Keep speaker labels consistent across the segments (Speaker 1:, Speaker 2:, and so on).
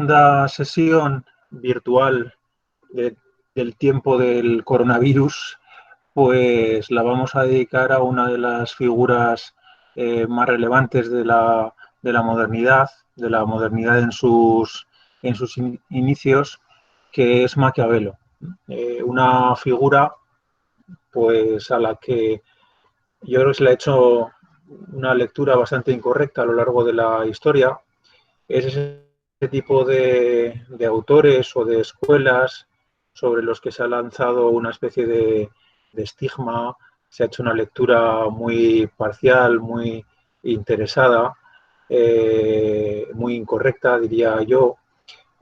Speaker 1: segunda sesión virtual del tiempo del coronavirus, pues la vamos a dedicar a una de las figuras más relevantes de la modernidad, en sus inicios, que es Maquiavelo. Una figura pues a la que yo creo que se le ha hecho una lectura bastante incorrecta a lo largo de la historia. Es ese tipo de autores o de escuelas sobre los que se ha lanzado una especie de estigma, se ha hecho una lectura muy parcial, muy interesada, muy incorrecta, diría yo,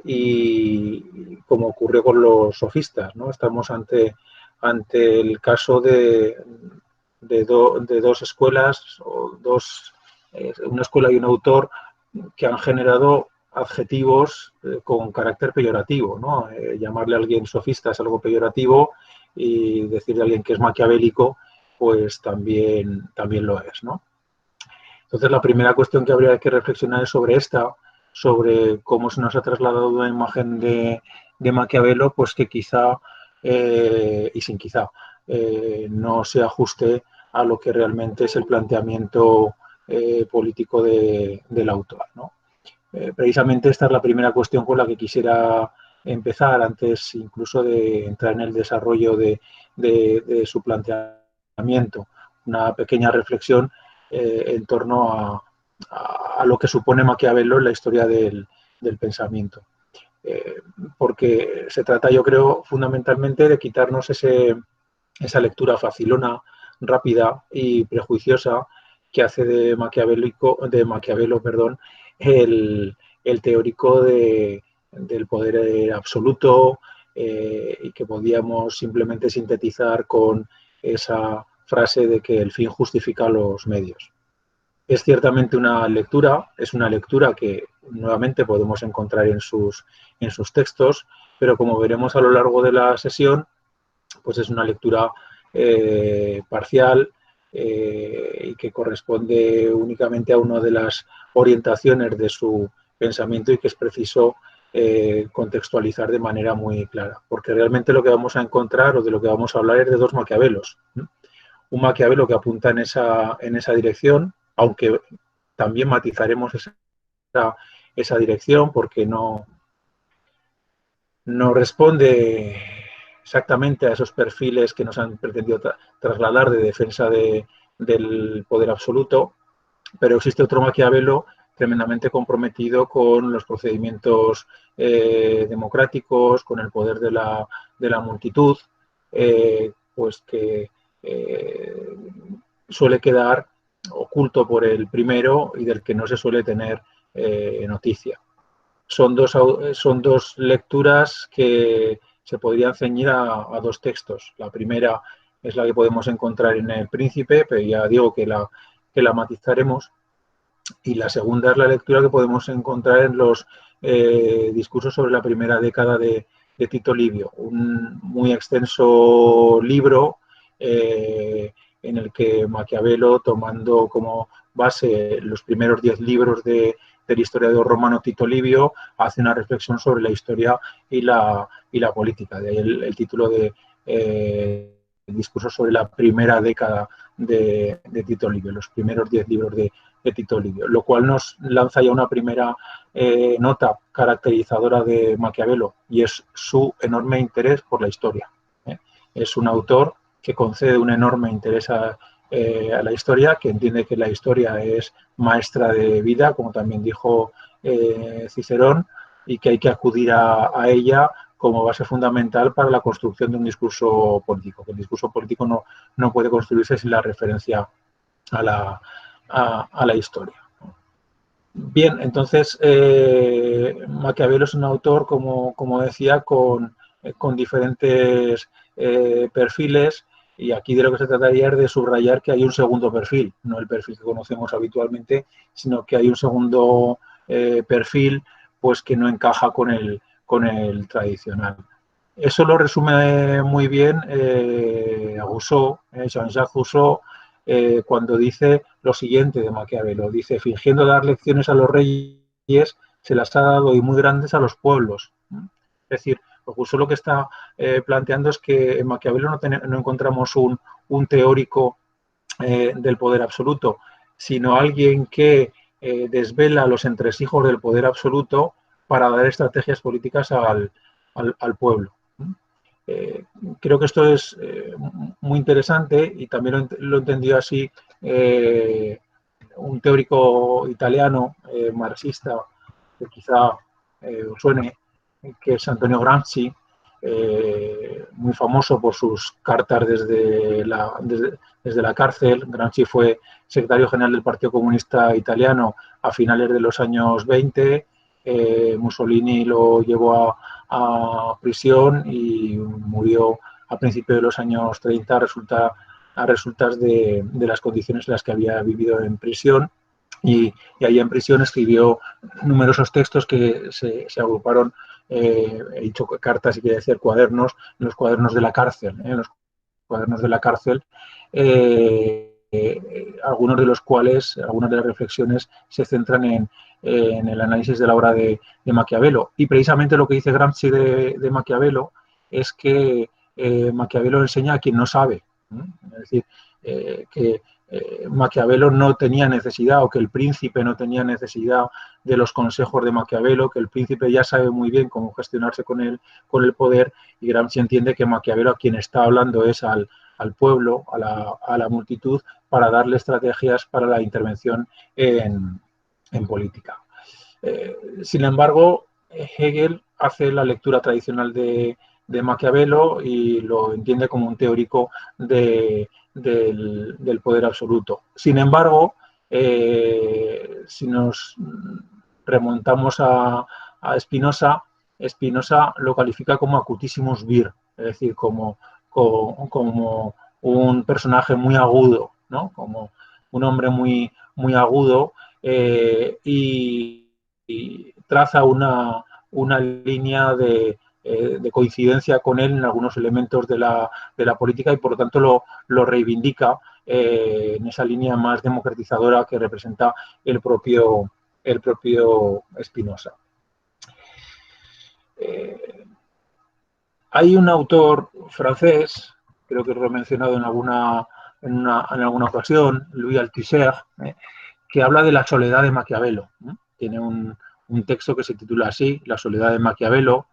Speaker 1: y como ocurrió con los sofistas, ¿no? Estamos ante el caso de dos escuelas, o una escuela y un autor que han generado adjetivos con carácter peyorativo, ¿no? Llamarle a alguien sofista es algo peyorativo y decirle a alguien que es maquiavélico, pues también lo es, ¿no? Entonces, la primera cuestión que habría que reflexionar es sobre cómo se nos ha trasladado una imagen de Maquiavelo, pues que quizá, y sin quizá, no se ajuste a lo que realmente es el planteamiento político del autor, ¿no? Precisamente esta es la primera cuestión con la que quisiera empezar, antes incluso de entrar en el desarrollo de su planteamiento. Una pequeña reflexión en torno a lo que supone Maquiavelo en la historia del pensamiento. Porque se trata, yo creo, fundamentalmente de quitarnos esa lectura facilona, rápida y prejuiciosa que hace de Maquiavelo, el teórico del poder absoluto, y que podíamos simplemente sintetizar con esa frase de que el fin justifica los medios. Es ciertamente es una lectura que nuevamente podemos encontrar en sus textos, pero como veremos a lo largo de la sesión, pues es una lectura parcial y que corresponde únicamente a una de las orientaciones de su pensamiento y que es preciso contextualizar de manera muy clara, porque realmente lo que vamos a encontrar o de lo que vamos a hablar es de dos Maquiavelos, ¿no? Un Maquiavelo que apunta en esa dirección, aunque también matizaremos esa dirección porque no responde exactamente a esos perfiles que nos han pretendido trasladar de defensa del poder absoluto, pero existe otro Maquiavelo tremendamente comprometido con los procedimientos democráticos, con el poder de la multitud, pues que suele quedar oculto por el primero y del que no se suele tener noticia. Son dos lecturas que se podrían ceñir a dos textos. La primera es la que podemos encontrar en El Príncipe, pero ya digo que la matizaremos. Y la segunda es la lectura que podemos encontrar en los discursos sobre la primera década de Tito Livio, un muy extenso libro en el que Maquiavelo, tomando como base los primeros 10 libros del historiador romano Tito Livio, hace una reflexión sobre la historia y la política. De ahí el título de discurso sobre la primera década de Tito Livio, los primeros 10 libros de Tito Livio, lo cual nos lanza ya una primera nota caracterizadora de Maquiavelo, y es su enorme interés por la historia. Es un autor que concede un enorme interés a la historia, que entiende que la historia es maestra de vida, como también dijo Cicerón, y que hay que acudir a ella como base fundamental para la construcción de un discurso político. Que el discurso político no puede construirse sin la referencia a la historia. Bien, entonces Maquiavelo es un autor, como decía, con diferentes perfiles, y aquí de lo que se trataría es de subrayar que hay un segundo perfil, no el perfil que conocemos habitualmente, sino que hay un segundo perfil pues que no encaja con el tradicional. Eso lo resume muy bien Rousseau, Jean-Jacques Rousseau, cuando dice lo siguiente de Maquiavelo. Dice: fingiendo dar lecciones a los reyes, se las ha dado y muy grandes a los pueblos. Es decir, justo lo que está planteando es que en Maquiavelo no encontramos un teórico del poder absoluto, sino alguien que desvela los entresijos del poder absoluto para dar estrategias políticas al pueblo. Eh, Creo que esto es muy interesante y también lo entendió así un teórico italiano marxista que quizá os suene, que es Antonio Gramsci, muy famoso por sus cartas desde la cárcel. Gramsci fue secretario general del Partido Comunista Italiano a finales de los años 20. Mussolini lo llevó a prisión y murió a principios de los años 30 a resultas de las condiciones en las que había vivido en prisión. Y ahí en prisión escribió numerosos textos que se agruparon, he dicho cartas y quiere decir cuadernos, en los cuadernos de la cárcel, en los cuadernos de la cárcel, algunos de los cuales, algunas de las reflexiones se centran en el análisis de la obra de Maquiavelo. Y precisamente lo que dice Gramsci de Maquiavelo es que Maquiavelo enseña a quien no sabe. Es decir, que Maquiavelo no tenía necesidad, o que el príncipe no tenía necesidad de los consejos de Maquiavelo, que el príncipe ya sabe muy bien cómo gestionarse con el poder, y Gramsci entiende que Maquiavelo a quien está hablando es al pueblo, a la multitud, para darle estrategias para la intervención en política. Sin embargo, Hegel hace la lectura tradicional de Maquiavelo y lo entiende como un teórico del poder absoluto. Sin embargo, si nos remontamos a Spinoza, Spinoza lo califica como acutissimus vir, es decir, como un personaje muy agudo, ¿no? Como un hombre muy agudo, y traza una línea de coincidencia con él en algunos elementos de la política, y por lo tanto lo reivindica en esa línea más democratizadora que representa el propio Spinoza. Hay un autor francés, creo que lo he mencionado en alguna ocasión, Louis Althusser, que habla de la soledad de Maquiavelo. Tiene un texto que se titula así, La soledad de Maquiavelo.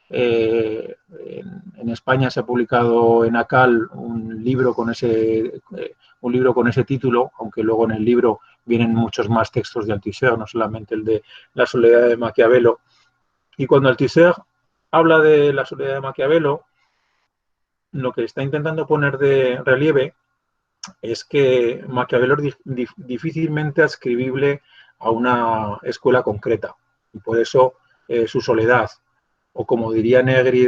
Speaker 1: En España se ha publicado en ACAL un libro con ese título, aunque luego en el libro vienen muchos más textos de Althusser, no solamente el de La soledad de Maquiavelo. Y cuando Althusser habla de la soledad de Maquiavelo, lo que está intentando poner de relieve es que Maquiavelo es difícilmente adscribible a una escuela concreta, y por eso su soledad, o como diría Negri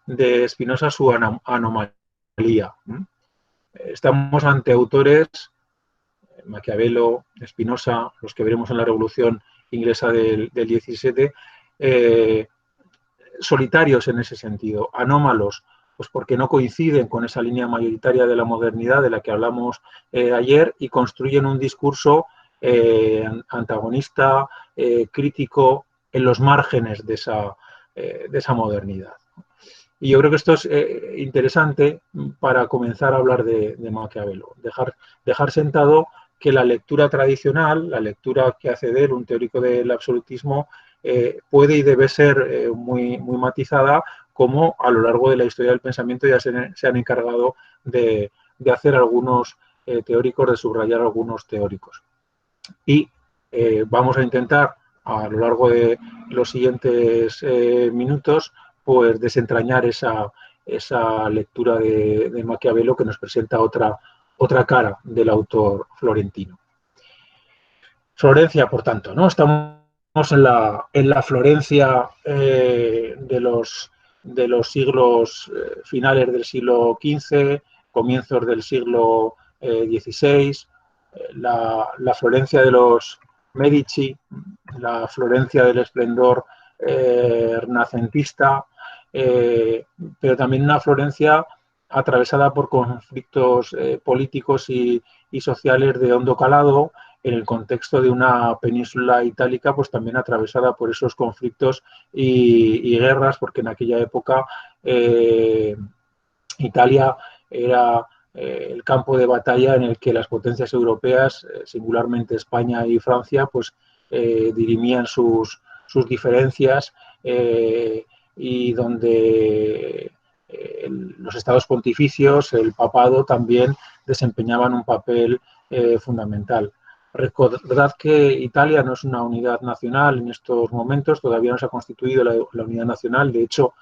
Speaker 1: de Spinoza, su anomalía. Estamos ante autores, Maquiavelo, Spinoza, los que veremos en la Revolución Inglesa del 17, solitarios en ese sentido, anómalos, pues porque no coinciden con esa línea mayoritaria de la modernidad de la que hablamos ayer, y construyen un discurso antagonista, crítico, en los márgenes de esa modernidad. Y yo creo que esto es interesante para comenzar a hablar de Maquiavelo, dejar sentado que la lectura tradicional, la lectura que hace de él un teórico del absolutismo, puede y debe ser muy matizada, como a lo largo de la historia del pensamiento ya se han encargado de hacer algunos teóricos, de subrayar algunos teóricos. Y vamos a intentar a lo largo de los siguientes minutos pues desentrañar esa lectura de Maquiavelo, que nos presenta otra cara del autor florentino. Florencia, por tanto, ¿no? Estamos en la Florencia de los siglos finales del siglo XV, comienzos del siglo XVI, la Florencia de los Medici, la Florencia del esplendor renacentista, pero también una Florencia atravesada por conflictos políticos y sociales de hondo calado, en el contexto de una península itálica pues también atravesada por esos conflictos y guerras, porque en aquella época Italia era el campo de batalla en el que las potencias europeas, singularmente España y Francia, pues dirimían sus diferencias y donde los estados pontificios, el papado, también desempeñaban un papel fundamental. Recordad que Italia no es una unidad nacional en estos momentos, todavía no se ha constituido la unidad nacional. De hecho,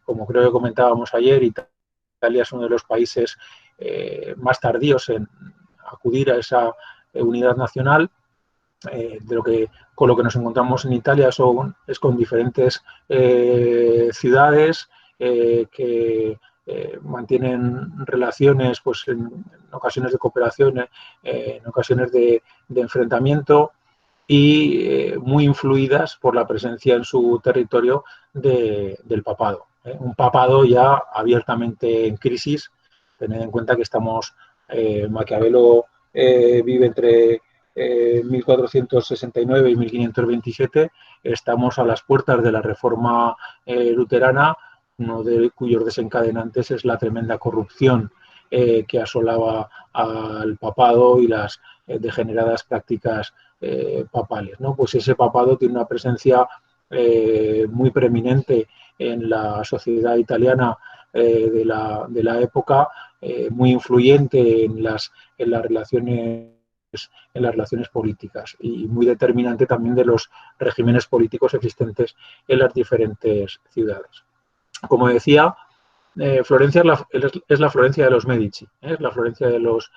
Speaker 1: como creo que comentábamos ayer, Italia es uno de los países más tardíos en acudir a esa unidad nacional. Con lo que nos encontramos en Italia es con diferentes ciudades que mantienen relaciones pues, en ocasiones de cooperación, en ocasiones de enfrentamiento y muy influidas por la presencia en su territorio del papado. Un papado ya abiertamente en crisis. Tened en cuenta que Maquiavelo vive entre 1469 y 1527, estamos a las puertas de la Reforma luterana, uno de cuyos desencadenantes es la tremenda corrupción que asolaba al papado y las degeneradas prácticas papales, ¿no? Pues ese papado tiene una presencia muy preeminente en la sociedad italiana de la época, muy influyente en las relaciones políticas y muy determinante también de los regímenes políticos existentes en las diferentes ciudades. Como decía, Florencia es la Florencia de los Medici, es la Florencia de los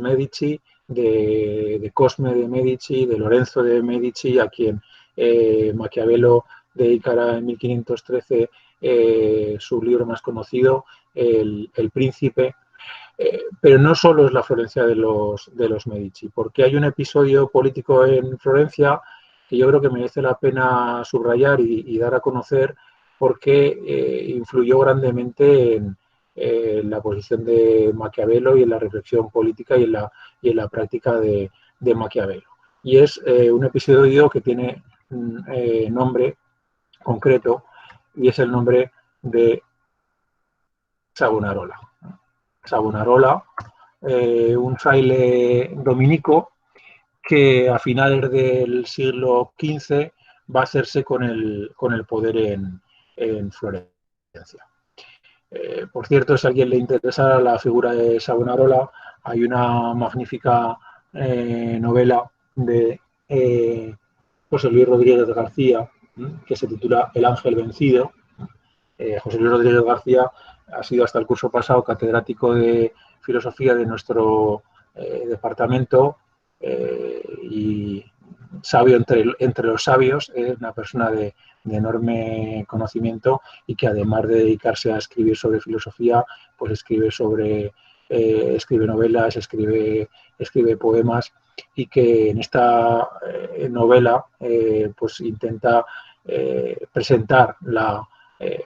Speaker 1: Medici, de Cosme de Medici, de Lorenzo de Medici, a quien Maquiavelo dedicará en 1513 su libro más conocido, El Príncipe. Pero no solo es la Florencia de los Medici, porque hay un episodio político en Florencia que yo creo que merece la pena subrayar y dar a conocer, porque influyó grandemente en la posición de Maquiavelo y en la reflexión política y en la práctica de Maquiavelo. Y es un episodio que tiene un nombre concreto, y es el nombre de Savonarola. Savonarola, un fraile dominico que a finales del siglo XV va a hacerse con el poder en Florencia. Por cierto, si a alguien le interesa la figura de Savonarola, hay una magnífica novela de José Luis Rodríguez García, que se titula El ángel vencido. José Luis Rodríguez García ha sido hasta el curso pasado catedrático de filosofía de nuestro departamento y sabio entre los sabios, es una persona de enorme conocimiento y que además de dedicarse a escribir sobre filosofía, pues escribe novelas, escribe poemas, y que en esta novela pues intenta presentar la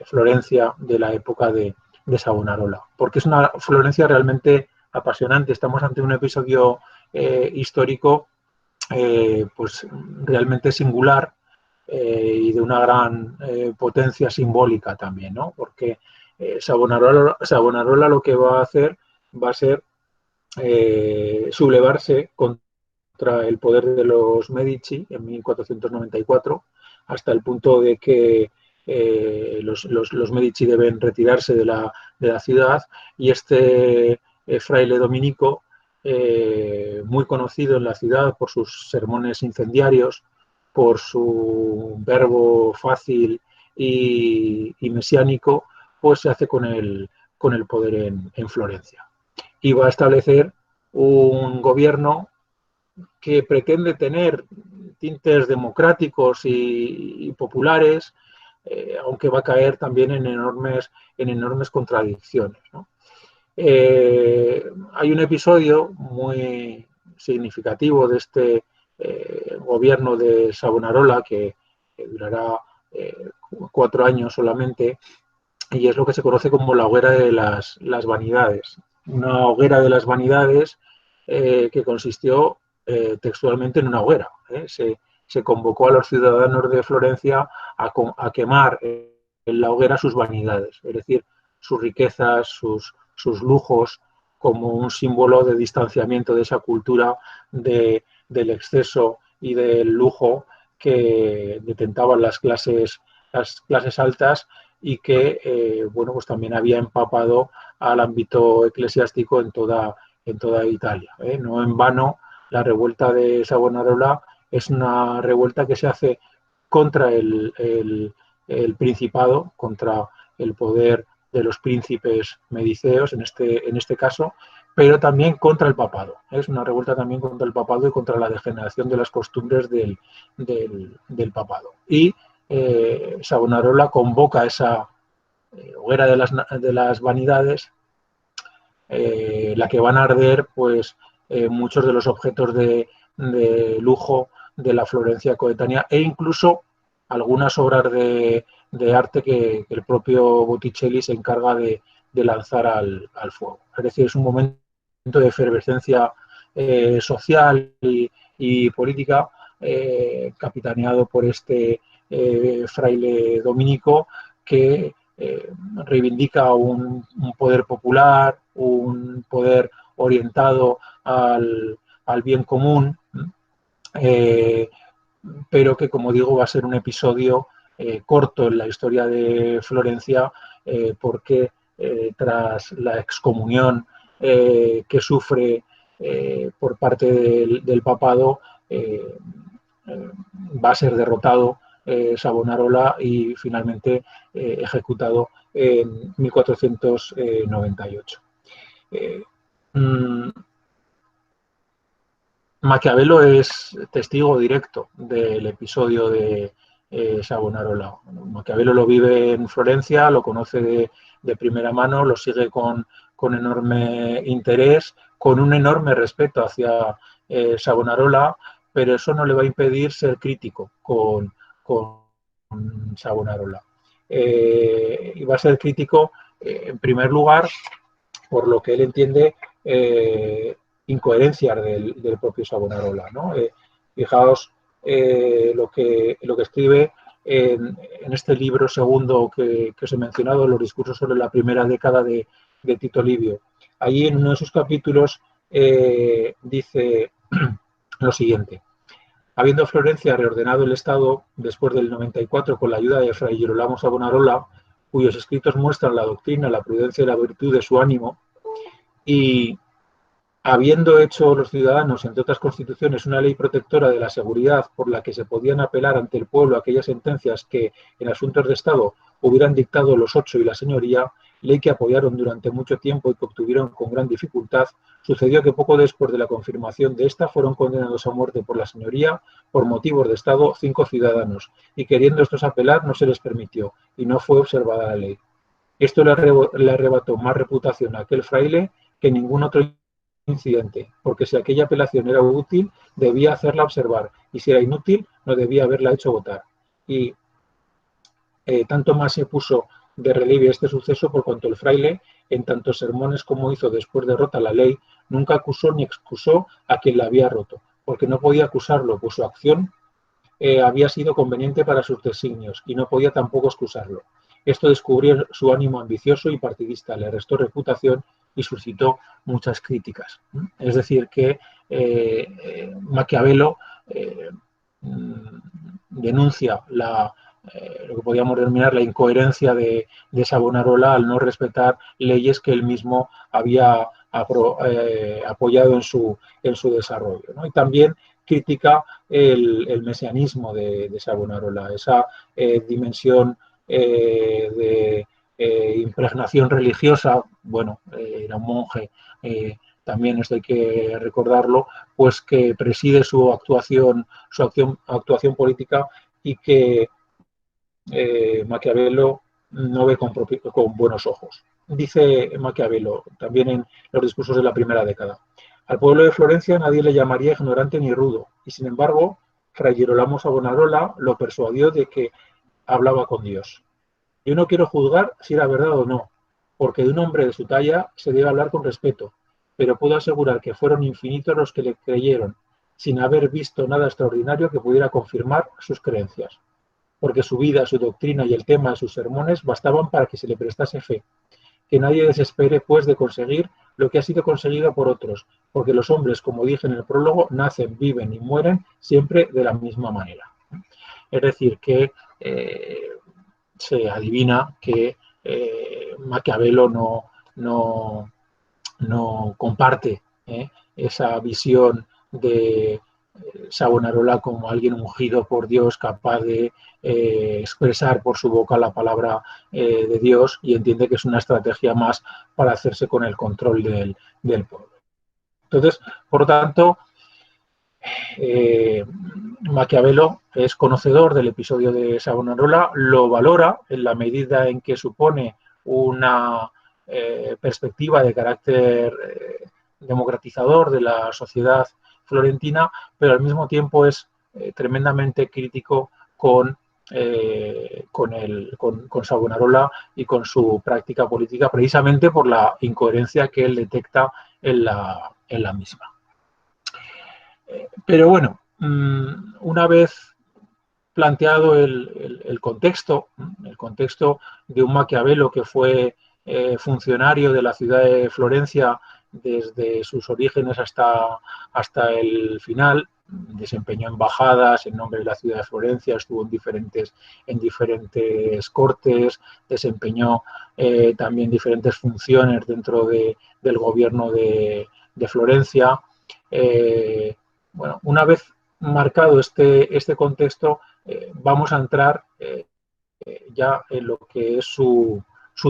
Speaker 1: Florencia de la época de Savonarola, porque es una Florencia realmente apasionante. Estamos ante un episodio histórico pues realmente singular y de una gran potencia simbólica también, ¿no? Porque Savonarola lo que va a hacer va a ser sublevarse contra el poder de los Medici en 1494, hasta el punto de que los Medici deben retirarse de la ciudad, y este fraile dominico, muy conocido en la ciudad por sus sermones incendiarios, por su verbo fácil y mesiánico, pues se hace con el poder en Florencia. Y va a establecer un gobierno que pretende tener tintes democráticos y populares, aunque va a caer también en enormes contradicciones, ¿no? Hay un episodio muy significativo de este gobierno de Savonarola que durará 4 años solamente, y es lo que se conoce como la hoguera de las vanidades. Una hoguera de las vanidades que consistió textualmente en una hoguera. Se convocó a los ciudadanos de Florencia a quemar en la hoguera sus vanidades, es decir, sus riquezas, sus lujos, como un símbolo de distanciamiento de esa cultura del exceso y del lujo que detentaban las clases altas y que bueno, pues también había empapado al ámbito eclesiástico en toda Italia. No en vano, la revuelta de Savonarola es una revuelta que se hace contra el principado, contra el poder de los príncipes mediceos, en este caso, pero también contra el papado. Es una revuelta también contra el papado y contra la degeneración de las costumbres del papado. Y Savonarola convoca esa hoguera de las vanidades, la que van a arder pues muchos de los objetos de lujo de la Florencia coetánea e incluso algunas obras de arte que el propio Botticelli se encarga de lanzar al fuego. Es decir, es un momento de efervescencia social y política capitaneado por este fraile dominico que reivindica un poder popular, un poder orientado al bien común, eh, pero que, como digo, va a ser un episodio corto en la historia de Florencia, porque tras la excomunión que sufre por parte del papado, va a ser derrotado Savonarola y finalmente ejecutado en 1498. Maquiavelo es testigo directo del episodio de Savonarola. Maquiavelo lo vive en Florencia, lo conoce de primera mano, lo sigue con enorme interés, con un enorme respeto hacia Savonarola, pero eso no le va a impedir ser crítico con Savonarola. Y va a ser crítico, en primer lugar, por lo que él entiende incoherencias del propio Savonarola, ¿no? Fijaos lo que escribe en este libro segundo que os he mencionado, Los discursos sobre la primera década de Tito Livio. Allí en uno de sus capítulos dice lo siguiente: habiendo Florencia reordenado el Estado después del 94 con la ayuda de Fray Girolamo Savonarola, cuyos escritos muestran la doctrina, la prudencia y la virtud de su ánimo, y habiendo hecho los ciudadanos, entre otras constituciones, una ley protectora de la seguridad por la que se podían apelar ante el pueblo aquellas sentencias que en asuntos de Estado hubieran dictado los ocho y la señoría, ley que apoyaron durante mucho tiempo y que obtuvieron con gran dificultad, sucedió que poco después de la confirmación de esta fueron condenados a muerte por la señoría por motivos de Estado 5 ciudadanos, y queriendo estos apelar no se les permitió y no fue observada la ley. Esto le arrebató más reputación a aquel fraile que ningún otro incidente, porque si aquella apelación era útil, debía hacerla observar, y si era inútil, no debía haberla hecho votar. Y tanto más se puso de relieve este suceso por cuanto el fraile, en tantos sermones como hizo después de rota la ley, nunca acusó ni excusó a quien la había roto, porque no podía acusarlo, pues su acción había sido conveniente para sus designios y no podía tampoco excusarlo. Esto descubrió su ánimo ambicioso y partidista, le restó reputación y suscitó muchas críticas. Es decir, que Maquiavelo denuncia lo que podríamos denominar la incoherencia de Savonarola al no respetar leyes que él mismo había apoyado en su desarrollo, ¿no? Y también critica el mesianismo de Savonarola, esa dimensión de impregnación religiosa. Bueno, era un monje, también esto hay que recordarlo, pues que preside su actuación política y que Maquiavelo no ve con buenos ojos. Dice Maquiavelo, también en los discursos de la primera década: al pueblo de Florencia nadie le llamaría ignorante ni rudo, y sin embargo, Fray Girolamo Savonarola lo persuadió de que hablaba con Dios. Yo no quiero juzgar si era verdad o no, porque de un hombre de su talla se debe hablar con respeto, pero puedo asegurar que fueron infinitos los que le creyeron, sin haber visto nada extraordinario que pudiera confirmar sus creencias, porque su vida, su doctrina y el tema de sus sermones bastaban para que se le prestase fe. Que nadie desespere, pues, de conseguir lo que ha sido conseguido por otros, porque los hombres, como dije en el prólogo, nacen, viven y mueren siempre de la misma manera. Es decir, que se adivina que Maquiavelo no comparte esa visión de Savonarola como alguien ungido por Dios, capaz de expresar por su boca la palabra de Dios, y entiende que es una estrategia más para hacerse con el control del pueblo. Entonces, por lo tanto, Maquiavelo es conocedor del episodio de Savonarola, lo valora en la medida en que supone una perspectiva de carácter democratizador de la sociedad florentina, pero al mismo tiempo es tremendamente crítico con Savonarola y con su práctica política, precisamente por la incoherencia que él detecta en la misma. Pero bueno, una vez planteado el contexto de un Maquiavelo que fue funcionario de la ciudad de Florencia desde sus orígenes hasta el final, desempeñó embajadas en nombre de la ciudad de Florencia, estuvo en diferentes cortes, desempeñó también diferentes funciones dentro del gobierno de Florencia. Bueno, una vez marcado este contexto, vamos a entrar ya en lo que es su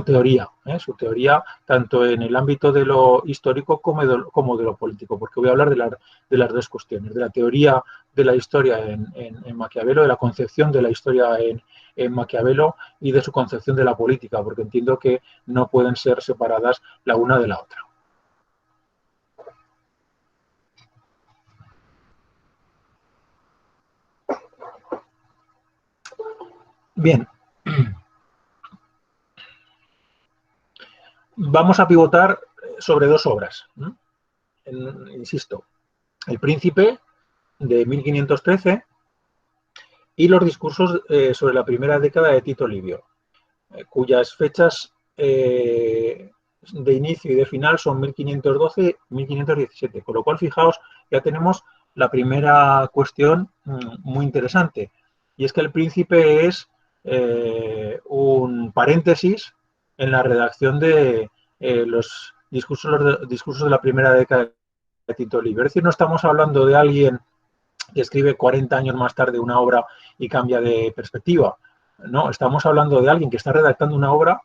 Speaker 1: teoría, su teoría tanto en el ámbito de lo histórico como de lo político, porque voy a hablar de las dos cuestiones, de la teoría de la historia en Maquiavelo, de la concepción de la historia en Maquiavelo y de su concepción de la política, porque entiendo que no pueden ser separadas la una de la otra. Bien, vamos a pivotar sobre dos obras. Insisto, El Príncipe, de 1513, y los discursos sobre la primera década de Tito Livio, cuyas fechas de inicio y de final son 1512 y 1517. Con lo cual, fijaos, ya tenemos la primera cuestión muy interesante, y es que El Príncipe es un paréntesis en la redacción de los discursos de la primera década de Tito Livio. Es decir, no estamos hablando de alguien que escribe 40 años más tarde una obra y cambia de perspectiva. No, estamos hablando de alguien que está redactando una obra,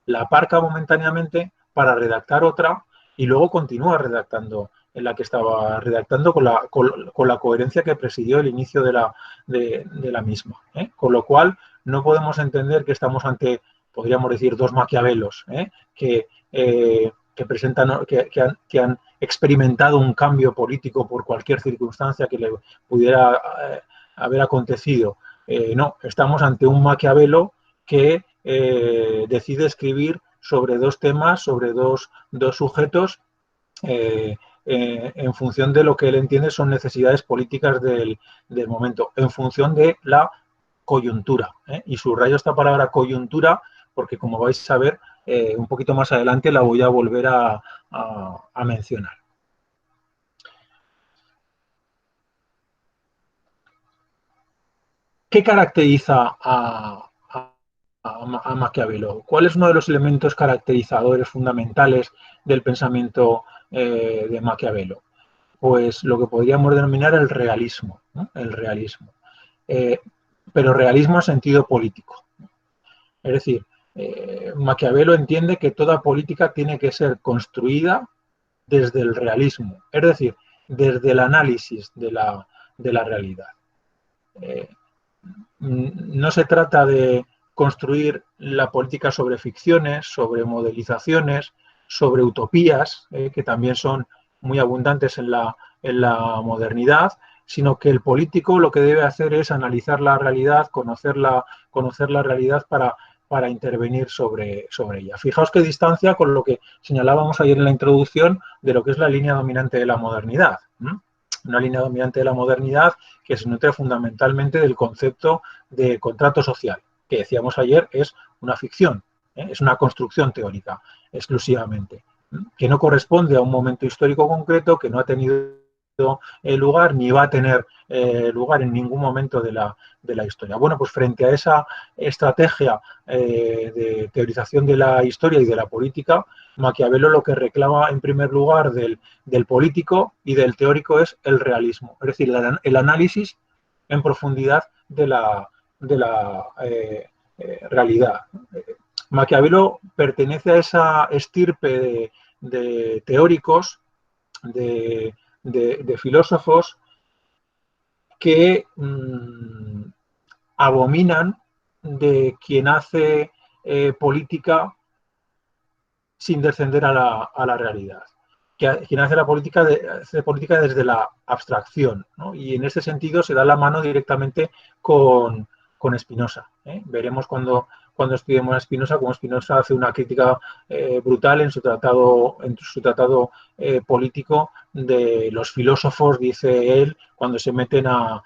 Speaker 1: la aparca momentáneamente para redactar otra y luego continúa redactando en la que estaba redactando con la coherencia que presidió el inicio de la misma. Con lo cual, no podemos entender que estamos ante, podríamos decir, dos Maquiavelos que presentan, que han experimentado un cambio político por cualquier circunstancia que le pudiera haber acontecido. No, estamos ante un Maquiavelo que decide escribir sobre dos temas, sobre dos sujetos, en función de lo que él entiende son necesidades políticas del momento, en función de la coyuntura. Y subrayo esta palabra coyuntura porque, como vais a ver, un poquito más adelante la voy a volver a mencionar. ¿Qué caracteriza a Maquiavelo? ¿Cuál es uno de los elementos caracterizadores fundamentales del pensamiento de Maquiavelo? Pues lo que podríamos denominar el realismo, ¿no? El realismo. Pero realismo en sentido político. Es decir, Maquiavelo entiende que toda política tiene que ser construida desde el realismo, es decir, desde el análisis de la realidad. No se trata de construir la política sobre ficciones, sobre modelizaciones, sobre utopías, que también son muy abundantes en la modernidad, sino que el político lo que debe hacer es analizar la realidad, conocer la realidad para intervenir sobre ella. Fijaos qué distancia con lo que señalábamos ayer en la introducción de lo que es la línea dominante de la modernidad. una línea dominante de la modernidad que se nutre fundamentalmente del concepto de contrato social, que decíamos ayer es una ficción, es una construcción teórica exclusivamente, que no corresponde a un momento histórico concreto, que no ha tenido lugar ni va a tener lugar en ningún momento de la historia. Bueno, pues frente a esa estrategia de teorización de la historia y de la política, Maquiavelo lo que reclama en primer lugar del político y del teórico es el realismo, es decir, el análisis en profundidad de la realidad. Maquiavelo pertenece a esa estirpe de teóricos, de filósofos que abominan de quien hace política sin descender a la realidad. Quien hace hace política desde la abstracción, ¿no? Y en ese sentido se da la mano directamente con Spinoza. Veremos cuando estudiemos a Spinoza, cómo Spinoza hace una crítica brutal en su tratado político de los filósofos, dice él, cuando se meten a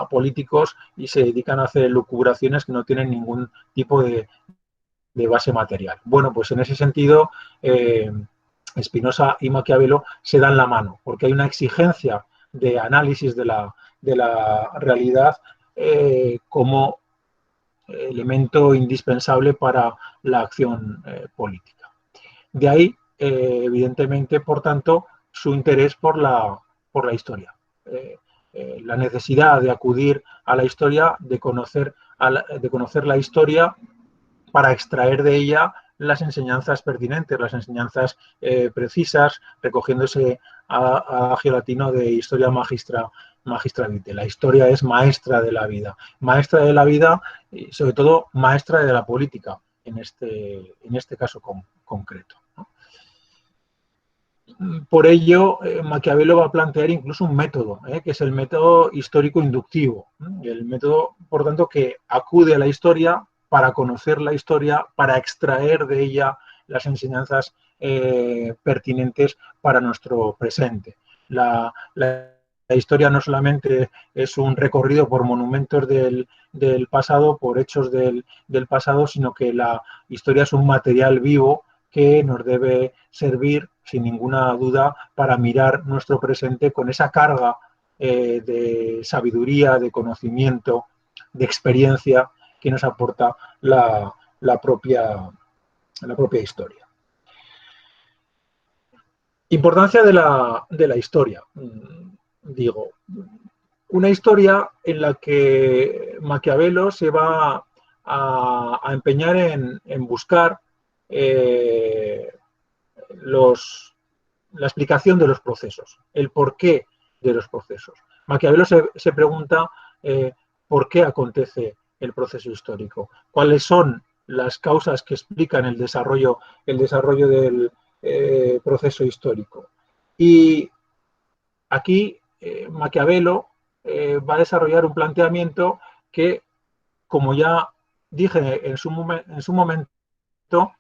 Speaker 1: políticos y se dedican a hacer lucubraciones que no tienen ningún tipo de base material. Bueno, pues en ese sentido, Spinoza y Maquiavelo se dan la mano, porque hay una exigencia de análisis de la realidad como elemento indispensable para la acción política. De ahí, evidentemente, por tanto, su interés por la historia. La necesidad de acudir a la historia, de conocer la historia para extraer de ella las enseñanzas pertinentes, las enseñanzas precisas, recogiéndose a latino de historia magistra vitae. La historia es maestra de la vida y sobre todo maestra de la política, en este caso concreto, ¿no? Por ello, Maquiavelo va a plantear incluso un método, que es el método histórico-inductivo, el método, por tanto, que acude a la historia para conocer la historia, para extraer de ella las enseñanzas pertinentes para nuestro presente. La historia no solamente es un recorrido por monumentos del pasado, por hechos del pasado, sino que la historia es un material vivo que nos debe servir, sin ninguna duda, para mirar nuestro presente con esa carga de sabiduría, de conocimiento, de experiencia que nos aporta la propia historia. Importancia de la historia. Digo, una historia en la que Maquiavelo se va a empeñar en buscar la explicación de los procesos, el porqué de los procesos. Maquiavelo se pregunta por qué acontece el proceso histórico, cuáles son las causas que explican el desarrollo del proceso histórico. Y aquí Maquiavelo va a desarrollar un planteamiento que, como ya dije en su momento,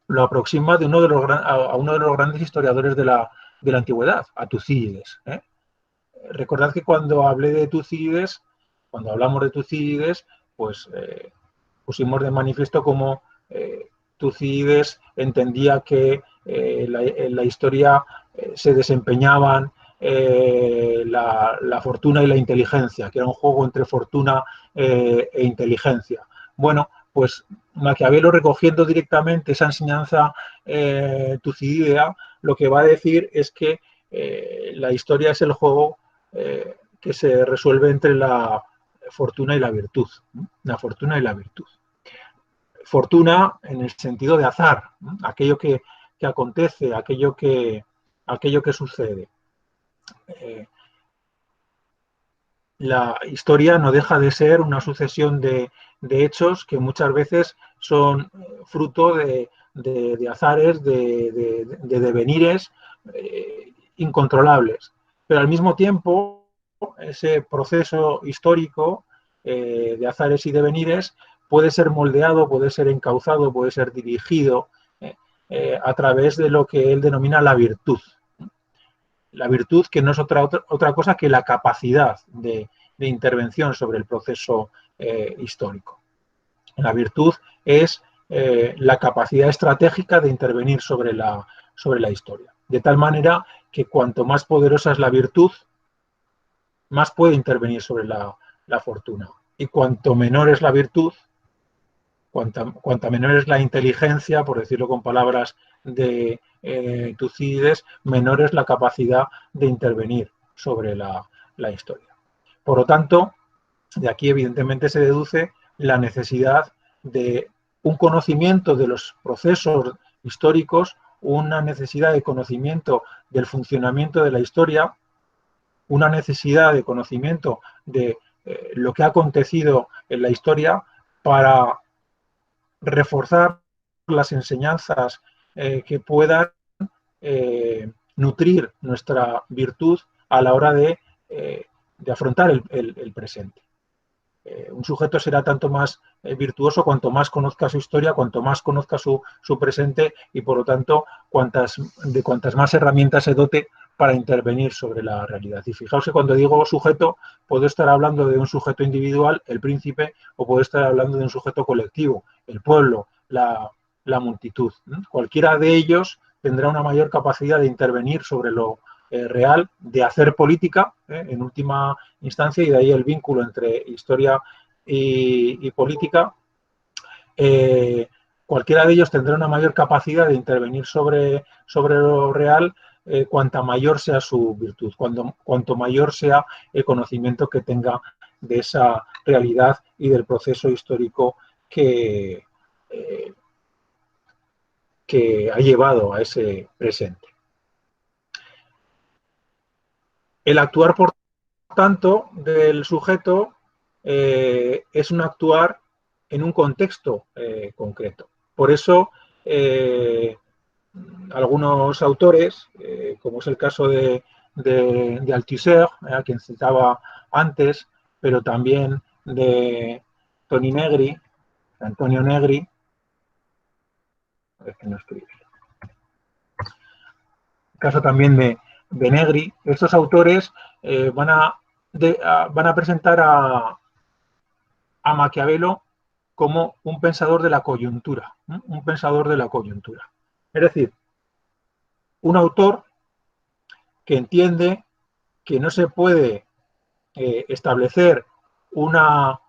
Speaker 1: lo aproxima a uno de los grandes historiadores de la antigüedad, a Tucídides. Recordad que cuando hablamos de Tucídides, pues pusimos de manifiesto cómo Tucídides entendía que en la historia se desempeñaban la fortuna y la inteligencia, que era un juego entre fortuna e inteligencia. Bueno, pues Maquiavelo, recogiendo directamente esa enseñanza tucididea, lo que va a decir es que la historia es el juego que se resuelve entre la fortuna y la virtud. La fortuna y la virtud. Fortuna en el sentido de azar, ¿no? Aquello que acontece, aquello que sucede. La historia no deja de ser una sucesión de hechos que muchas veces son fruto de azares, de devenires incontrolables. Pero al mismo tiempo, ese proceso histórico de azares y devenires puede ser moldeado, puede ser encauzado, puede ser dirigido a través de lo que él denomina la virtud. la virtud que no es otra cosa que la capacidad de intervención sobre el proceso histórico. La virtud es la capacidad estratégica de intervenir sobre la historia. De tal manera que cuanto más poderosa es la virtud, más puede intervenir sobre la fortuna. Y cuanto menor es la virtud, cuanta menor es la inteligencia, por decirlo con palabras de Tucídides, menor es la capacidad de intervenir sobre la historia. Por lo tanto, de aquí evidentemente se deduce la necesidad de un conocimiento de los procesos históricos, una necesidad de conocimiento del funcionamiento de la historia, una necesidad de conocimiento de lo que ha acontecido en la historia para reforzar las enseñanzas que puedan nutrir nuestra virtud a la hora de afrontar el presente. Un sujeto será tanto más virtuoso cuanto más conozca su historia, cuanto más conozca su presente y, por lo tanto, cuantas más herramientas se dote para intervenir sobre la realidad. Y fijaos que cuando digo sujeto, puedo estar hablando de un sujeto individual, el príncipe, o puedo estar hablando de un sujeto colectivo, el pueblo, la multitud. Cualquiera de ellos tendrá una mayor capacidad de intervenir sobre lo real, de hacer política, en última instancia, y de ahí el vínculo entre historia y política. Cualquiera de ellos tendrá una mayor capacidad de intervenir sobre lo real, cuanta mayor sea su virtud, cuanto mayor sea el conocimiento que tenga de esa realidad y del proceso histórico que ha llevado a ese presente. El actuar, por tanto, del sujeto es un actuar en un contexto concreto. Por eso, algunos autores, como es el caso de Althusser, a quien citaba antes, pero también de Toni Negri, Antonio Negri, a ver qué no escribe. El caso también de Negri, estos autores van a presentar a Maquiavelo como un pensador de la coyuntura, ¿no? Un pensador de la coyuntura. Es decir, un autor que entiende que no se puede establecer una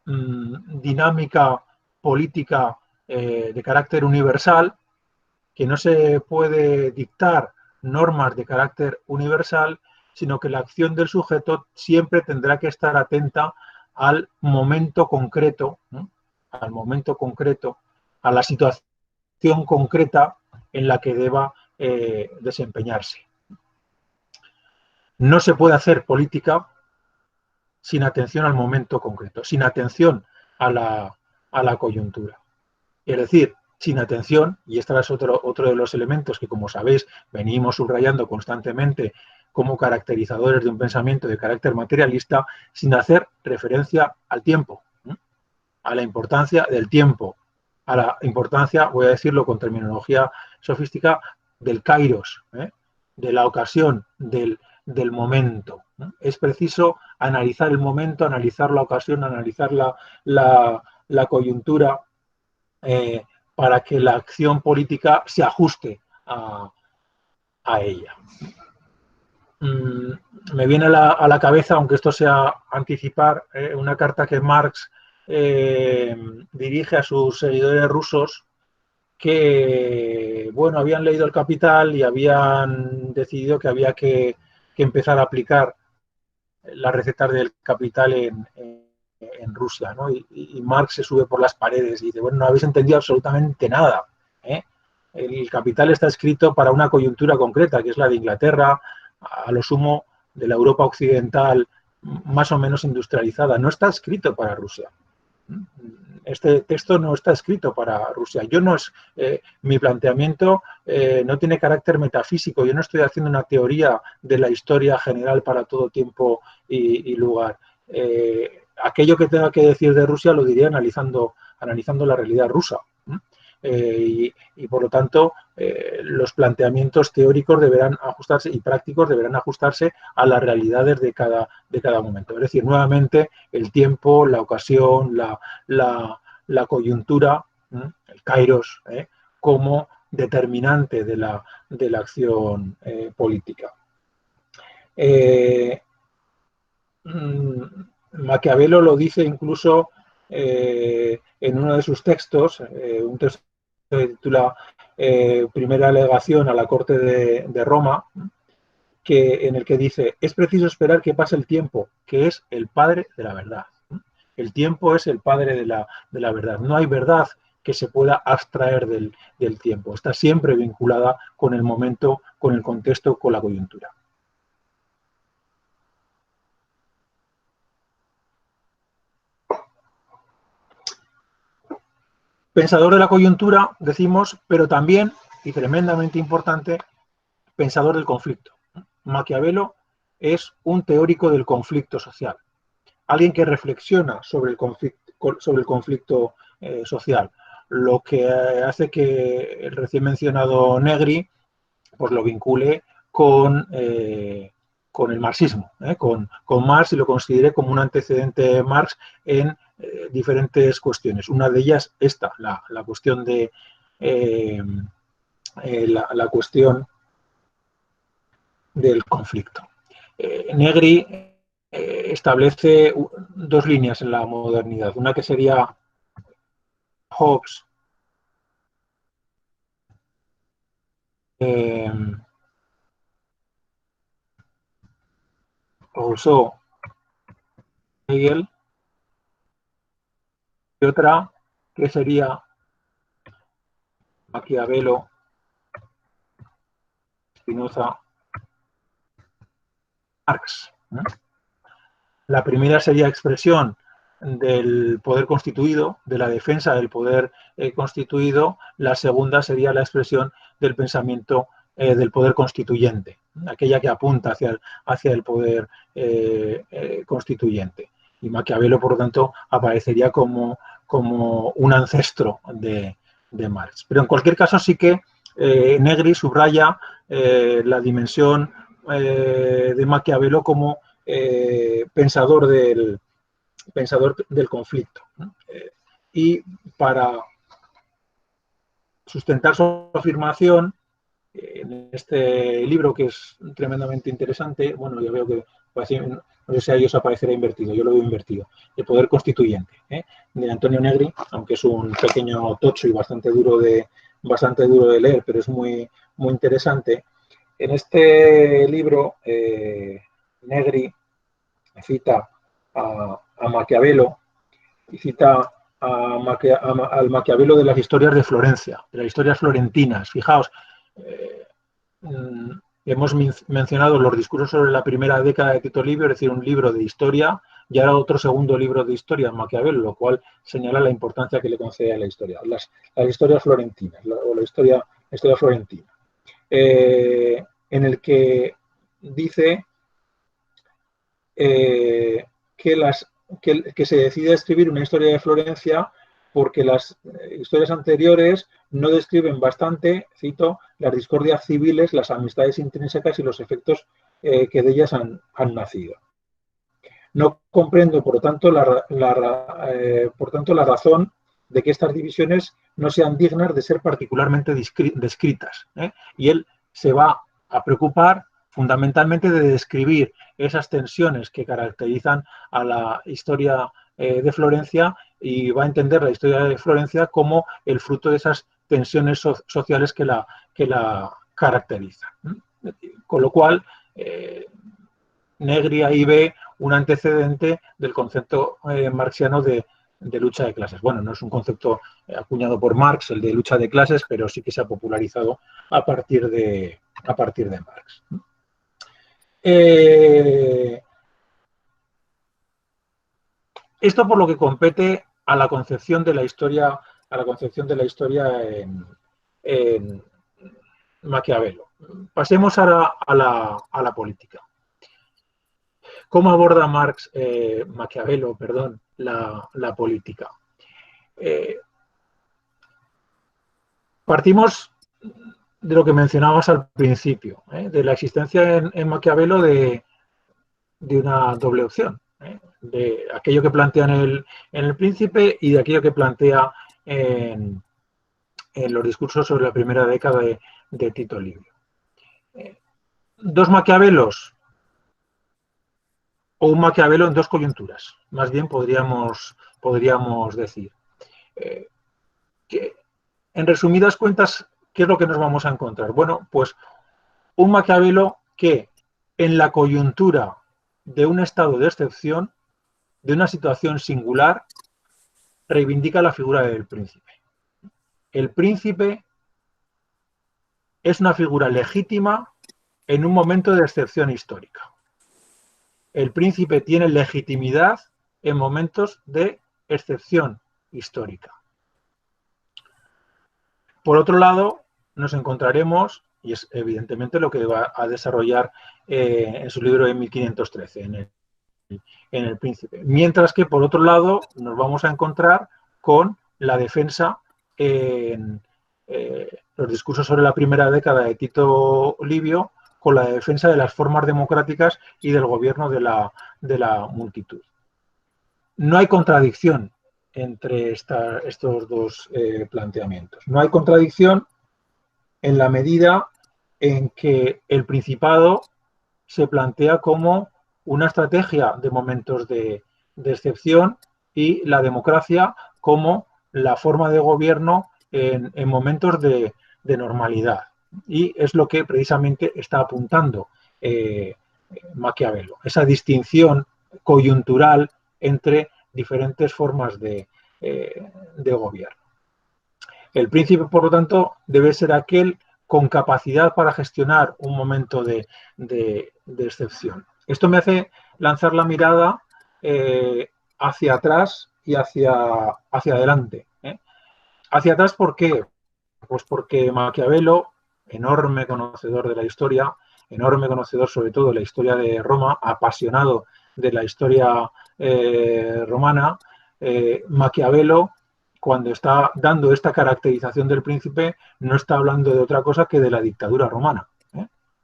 Speaker 1: dinámica política de carácter universal, que no se puede dictar normas de carácter universal, sino que la acción del sujeto siempre tendrá que estar atenta al momento concreto, ¿no? Al momento concreto, a la situación concreta en la que deba desempeñarse. No se puede hacer política sin atención al momento concreto, sin atención a la coyuntura. Es decir, sin atención, y este es otro de los elementos que, como sabéis, venimos subrayando constantemente como caracterizadores de un pensamiento de carácter materialista, sin hacer referencia al tiempo, ¿eh? A la importancia del tiempo, a la importancia, voy a decirlo con terminología sofística, del kairos, ¿eh? De la ocasión, del momento, ¿eh? Es preciso analizar el momento, analizar la ocasión, analizar la coyuntura, para que la acción política se ajuste a ella. Me viene a la cabeza, aunque esto sea anticipar, una carta que Marx dirige a sus seguidores rusos que, bueno, habían leído El Capital y habían decidido que había que empezar a aplicar las recetas del Capital en Rusia, ¿no? Y Marx se sube por las paredes y dice, bueno, no habéis entendido absolutamente nada, ¿eh? El Capital está escrito para una coyuntura concreta, que es la de Inglaterra, a lo sumo de la Europa occidental más o menos industrializada. No está escrito para Rusia. Este texto no está escrito para Rusia. Mi planteamiento no tiene carácter metafísico. Yo no estoy haciendo una teoría de la historia general para todo tiempo y lugar. Aquello que tenga que decir de Rusia lo diré analizando la realidad rusa. y por lo tanto los planteamientos teóricos deberán ajustarse y prácticos deberán ajustarse a las realidades de cada momento. Es decir, nuevamente el tiempo, la ocasión, la coyuntura, el kairos, como determinante de la acción política. Maquiavelo lo dice incluso en uno de sus textos, un texto que se titula Primera alegación a la corte de Roma, en el que dice: es preciso esperar que pase el tiempo, que es el padre de la verdad. El tiempo es el padre de la verdad. No hay verdad que se pueda abstraer del tiempo. Está siempre vinculada con el momento, con el contexto, con la coyuntura. Pensador de la coyuntura, decimos, pero también, y tremendamente importante, pensador del conflicto. Maquiavelo es un teórico del conflicto social, alguien que reflexiona sobre el conflicto social, lo que hace que el recién mencionado Negri pues lo vincule con el marxismo, con Marx, y lo considere como un antecedente de Marx en diferentes cuestiones. Una de ellas esta, la cuestión de la cuestión del conflicto. Negri establece dos líneas en la modernidad, una que sería Hobbes, Rousseau, Hegel, y otra que sería Maquiavelo, Spinoza, Marx. La primera sería expresión del poder constituido, de la defensa del poder constituido. La segunda sería la expresión del pensamiento del poder constituyente, aquella que apunta hacia el poder constituyente. Y Maquiavelo, por lo tanto, aparecería como un ancestro de Marx. Pero en cualquier caso sí que Negri subraya la dimensión de Maquiavelo como pensador del conflicto. Y para sustentar su afirmación, en este libro, que es tremendamente interesante, bueno, yo veo que no sé si a ellos aparecerá invertido, yo lo veo invertido, El poder constituyente, de Antonio Negri, aunque es un pequeño tocho y bastante duro de leer, pero es muy, muy interesante. En este libro, Negri cita a Maquiavelo y cita al Maquiavelo de las historias de Florencia, de las historias florentinas. Fijaos, hemos mencionado los discursos sobre la primera década de Tito Livio, es decir, un libro de historia, y ahora otro segundo libro de historia, Maquiavelo, lo cual señala la importancia que le concede a la historia, las historias florentinas, o la historia florentina, en el que dice que se decide escribir una historia de Florencia porque las historias anteriores no describen bastante, cito, las discordias civiles, las amistades intrínsecas y los efectos que de ellas han nacido. No comprendo, por lo tanto, la razón de que estas divisiones no sean dignas de ser particularmente descritas. Y él se va a preocupar fundamentalmente de describir esas tensiones que caracterizan a la historia de Florencia, y va a entender la historia de Florencia como el fruto de esas tensiones sociales que la caracterizan. Con lo cual, Negri ahí ve un antecedente del concepto marxiano de lucha de clases. Bueno, no es un concepto acuñado por Marx, el de lucha de clases, pero sí que se ha popularizado a partir de Marx. Esto por lo que compete a la concepción de la historia, en Maquiavelo. Pasemos ahora a la política. ¿Cómo aborda Maquiavelo, la política? Partimos de lo que mencionabas al principio, de la existencia en Maquiavelo de una doble opción, de aquello que plantea en el Príncipe y de aquello que plantea en los discursos sobre la primera década de Tito Livio. Dos Maquiavelos o un Maquiavelo en dos coyunturas, más bien podríamos decir. Que, en resumidas cuentas, ¿qué es lo que nos vamos a encontrar? Bueno, pues un Maquiavelo que en la coyuntura de un estado de excepción, de una situación singular, reivindica la figura del príncipe. El príncipe es una figura legítima en un momento de excepción histórica. El príncipe tiene legitimidad en momentos de excepción histórica. Por otro lado, nos encontraremos, y es evidentemente lo que va a desarrollar en su libro de 1513, en el Príncipe. Mientras que, por otro lado, nos vamos a encontrar con la defensa en los discursos sobre la primera década de Tito Livio, con la defensa de las formas democráticas y del gobierno de la multitud. No hay contradicción entre estos dos planteamientos. No hay contradicción en la medida en que el Principado se plantea como una estrategia de momentos de excepción y la democracia como la forma de gobierno en momentos de normalidad. Y es lo que precisamente está apuntando Maquiavelo, esa distinción coyuntural entre diferentes formas de gobierno. El príncipe, por lo tanto, debe ser aquel con capacidad para gestionar un momento de excepción. Esto me hace lanzar la mirada hacia atrás y hacia adelante. Hacia atrás, ¿por qué? Pues porque Maquiavelo, enorme conocedor de la historia, enorme conocedor sobre todo de la historia de Roma, apasionado de la historia romana, Maquiavelo, cuando está dando esta caracterización del príncipe, no está hablando de otra cosa que de la dictadura romana.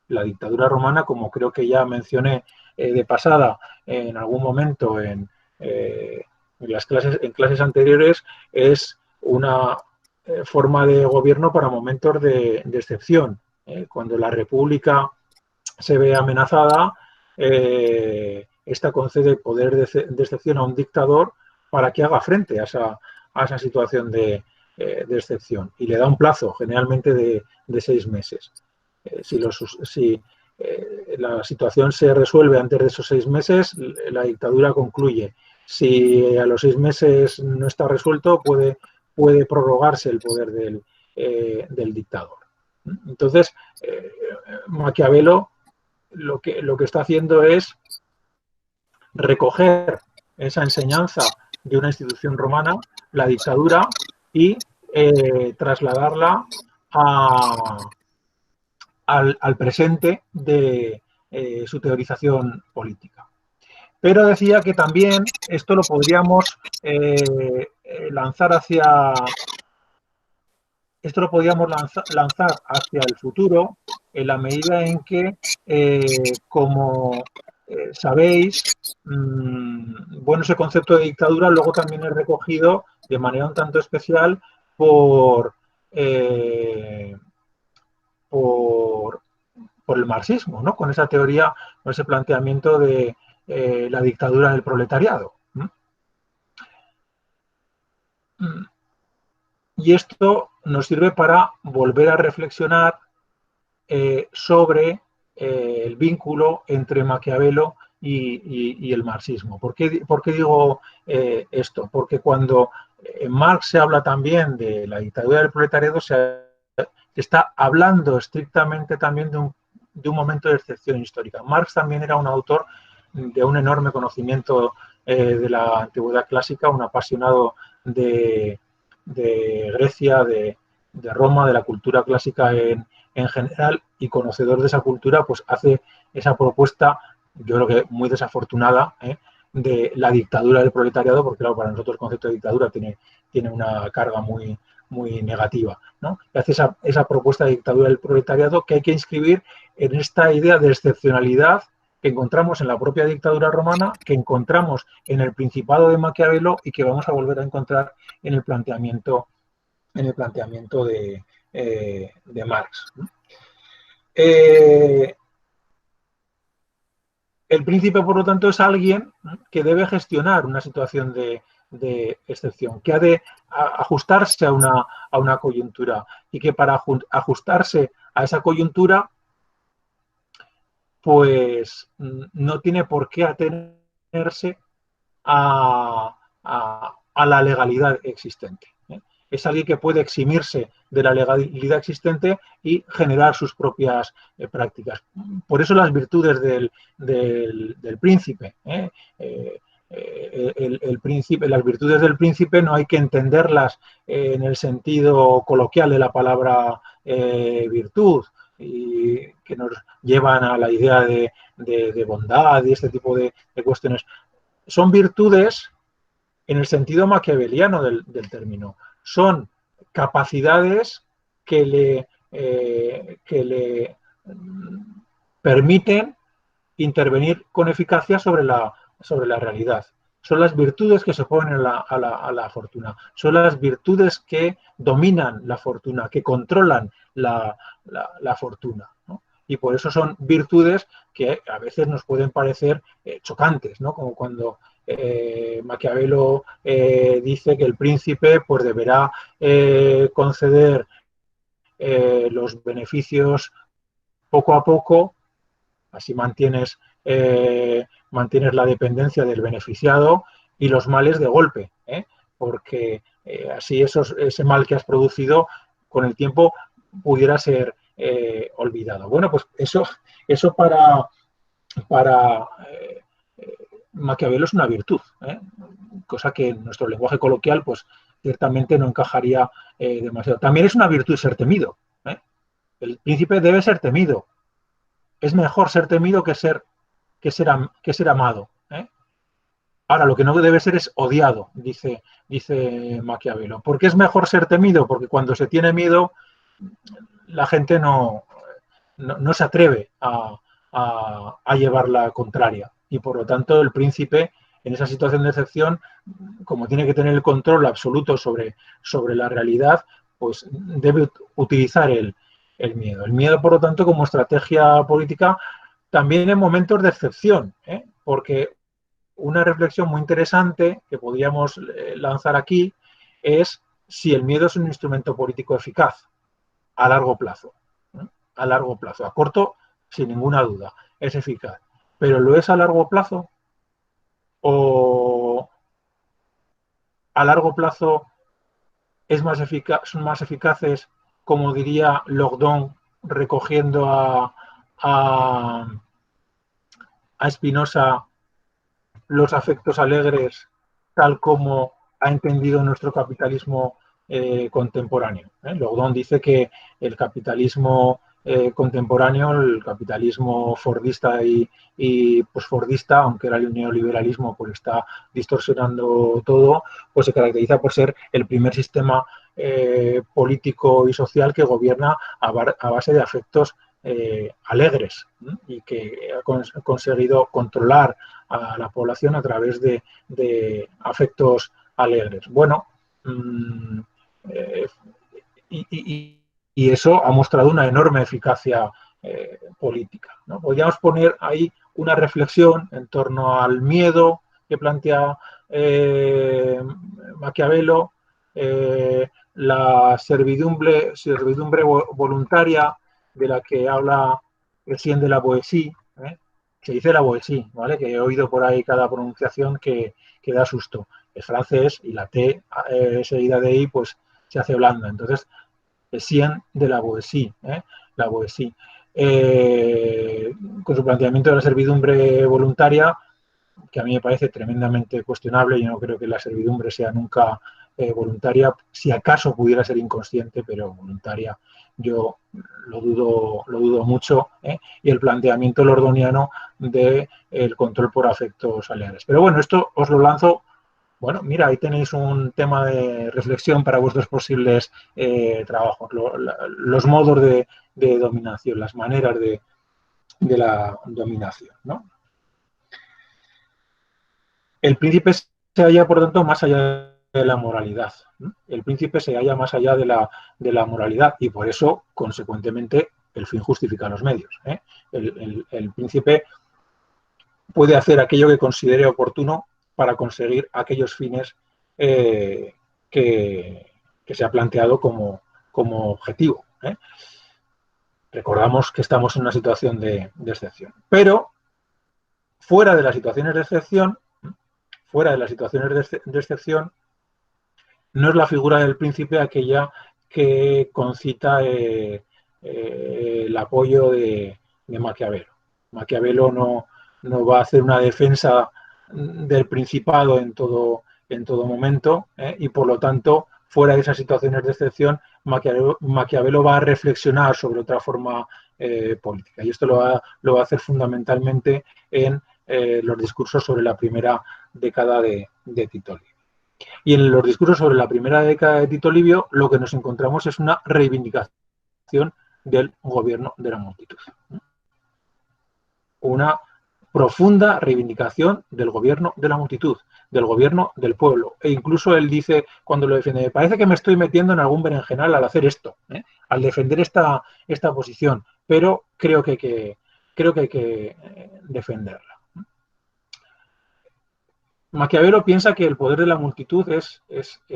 Speaker 1: La dictadura romana, como creo que ya mencioné de pasada en algún momento en clases anteriores, es una forma de gobierno para momentos de excepción. Cuando la República se ve amenazada, esta concede poder de excepción a un dictador para que haga frente a esa situación de excepción y le da un plazo generalmente de 6 meses. Si la situación se resuelve antes de esos 6 meses, la dictadura concluye. Si a los 6 meses no está resuelto, puede prorrogarse el poder del dictador. Entonces, Maquiavelo lo que está haciendo es recoger esa enseñanza de una institución romana, la dictadura, y trasladarla al presente de su teorización política. Pero decía que también esto lo podríamos lanzar hacia el futuro en la medida en que, como sabéis, bueno, ese concepto de dictadura luego también es recogido de manera un tanto especial por el marxismo, ¿no? Con esa teoría, con ese planteamiento de la dictadura del proletariado. Y esto nos sirve para volver a reflexionar sobre el vínculo entre Maquiavelo y el marxismo. ¿Por qué digo esto? Porque cuando en Marx se habla también de la dictadura del proletariado, se está hablando estrictamente también de un momento de excepción histórica. Marx también era un autor de un enorme conocimiento de la antigüedad clásica, un apasionado de Grecia, de Roma, de la cultura clásica en general, y conocedor de esa cultura, pues hace esa propuesta, yo creo que muy desafortunada, de la dictadura del proletariado, porque claro, para nosotros el concepto de dictadura tiene una carga muy, muy negativa, ¿no? Y hace esa propuesta de dictadura del proletariado que hay que inscribir en esta idea de excepcionalidad que encontramos en la propia dictadura romana, que encontramos en el Principado de Maquiavelo y que vamos a volver a encontrar en el planteamiento de Marx. El príncipe, por lo tanto, es alguien que debe gestionar una situación de excepción, que ha de ajustarse a una coyuntura y que para ajustarse a esa coyuntura, pues no tiene por qué atenerse a la legalidad existente. Es alguien que puede eximirse de la legalidad existente y generar sus propias prácticas. Por eso las virtudes del príncipe. El príncipe, las virtudes del príncipe no hay que entenderlas en el sentido coloquial de la palabra virtud, y que nos llevan a la idea de bondad y este tipo de cuestiones. Son virtudes en el sentido maquiaveliano del término. Son capacidades que le permiten intervenir con eficacia sobre la realidad. Son las virtudes que se oponen a la fortuna. Son las virtudes que dominan la fortuna, que controlan la fortuna, ¿no? Y por eso son virtudes que a veces nos pueden parecer chocantes, ¿no? Como cuando Maquiavelo dice que el príncipe pues, deberá conceder los beneficios poco a poco, así mantienes la dependencia del beneficiado, y los males de golpe, porque así ese mal que has producido con el tiempo pudiera ser olvidado. Bueno, pues eso para Maquiavelo es una virtud, cosa que en nuestro lenguaje coloquial pues ciertamente no encajaría demasiado. También es una virtud ser temido. El príncipe debe ser temido. Es mejor ser temido que ser amado. Ahora, lo que no debe ser es odiado, dice Maquiavelo. ¿Por qué es mejor ser temido? Porque cuando se tiene miedo, la gente no se atreve a llevar la contraria. Y por lo tanto, el príncipe, en esa situación de excepción, como tiene que tener el control absoluto sobre la realidad, pues debe utilizar el miedo. El miedo, por lo tanto, como estrategia política, también en momentos de excepción, porque una reflexión muy interesante que podríamos lanzar aquí es si el miedo es un instrumento político eficaz a largo plazo. A largo plazo. A corto, sin ninguna duda, es eficaz. Pero ¿lo es a largo plazo? ¿O a largo plazo son más eficaces, como diría Logdon, recogiendo a Spinoza, los afectos alegres, tal como ha entendido nuestro capitalismo contemporáneo? Logdon dice que el capitalismo contemporáneo, el capitalismo fordista y posfordista, aunque el neoliberalismo pues está distorsionando todo, pues se caracteriza por ser el primer sistema político y social que gobierna a base de afectos alegres, y que ha conseguido controlar a la población a través de afectos alegres. Bueno, y eso ha mostrado una enorme eficacia política, ¿no? Podríamos poner ahí una reflexión en torno al miedo que plantea Maquiavelo, la servidumbre voluntaria de la que habla Etienne de la Boétie, se dice la Boétie, ¿vale? Que he oído por ahí cada pronunciación que da susto. Es francés y la T seguida de I pues se hace blanda. Entonces, Etienne de la Boétie, la Boétie. Con su planteamiento de la servidumbre voluntaria, que a mí me parece tremendamente cuestionable. Yo no creo que la servidumbre sea nunca voluntaria, si acaso pudiera ser inconsciente, pero voluntaria yo lo dudo mucho, y el planteamiento lordoniano del control por afectos alegres. Pero bueno, esto os lo lanzo Bueno, mira, ahí tenéis un tema de reflexión para vuestros posibles trabajos, los modos de dominación, las maneras de la dominación, ¿no? El príncipe se halla, por tanto, más allá de la moralidad, ¿no? El príncipe se halla más allá de la moralidad y por eso, consecuentemente, el fin justifica los medios, ¿eh? El príncipe puede hacer aquello que considere oportuno para conseguir aquellos fines eh, que, que, se ha planteado como objetivo, ¿eh? Recordamos que estamos en una situación de excepción. Pero fuera de las situaciones de excepción, fuera de las situaciones de excepción, no es la figura del príncipe aquella que concita el apoyo de Maquiavelo. Maquiavelo no va a hacer una defensa del principado en todo momento, y por lo tanto, fuera de esas situaciones de excepción, Maquiavelo va a reflexionar sobre otra forma política. Y esto lo va a hacer fundamentalmente en los discursos sobre la primera década de Tito Livio. Y en los discursos sobre la primera década de Tito Livio, lo que nos encontramos es una reivindicación del gobierno de la multitud. Una profunda reivindicación del gobierno de la multitud, del gobierno del pueblo. E incluso él dice, cuando lo defiende, me parece que me estoy metiendo en algún berenjenal al hacer esto, al defender esta posición, pero creo que hay que defenderla. Maquiavelo piensa que el poder de la multitud es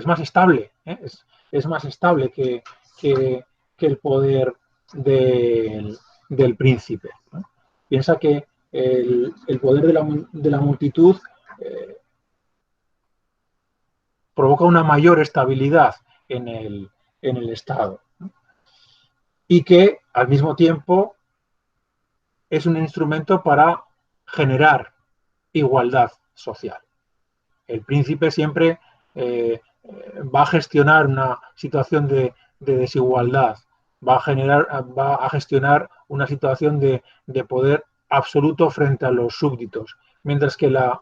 Speaker 1: más estable, es más estable que el poder del príncipe, ¿no? Piensa que el poder de la multitud provoca una mayor estabilidad en el Estado, ¿no? Y que al mismo tiempo es un instrumento para generar igualdad social. El príncipe siempre va a gestionar una situación de desigualdad, va a gestionar una situación de poder absoluto frente a los súbditos, mientras que la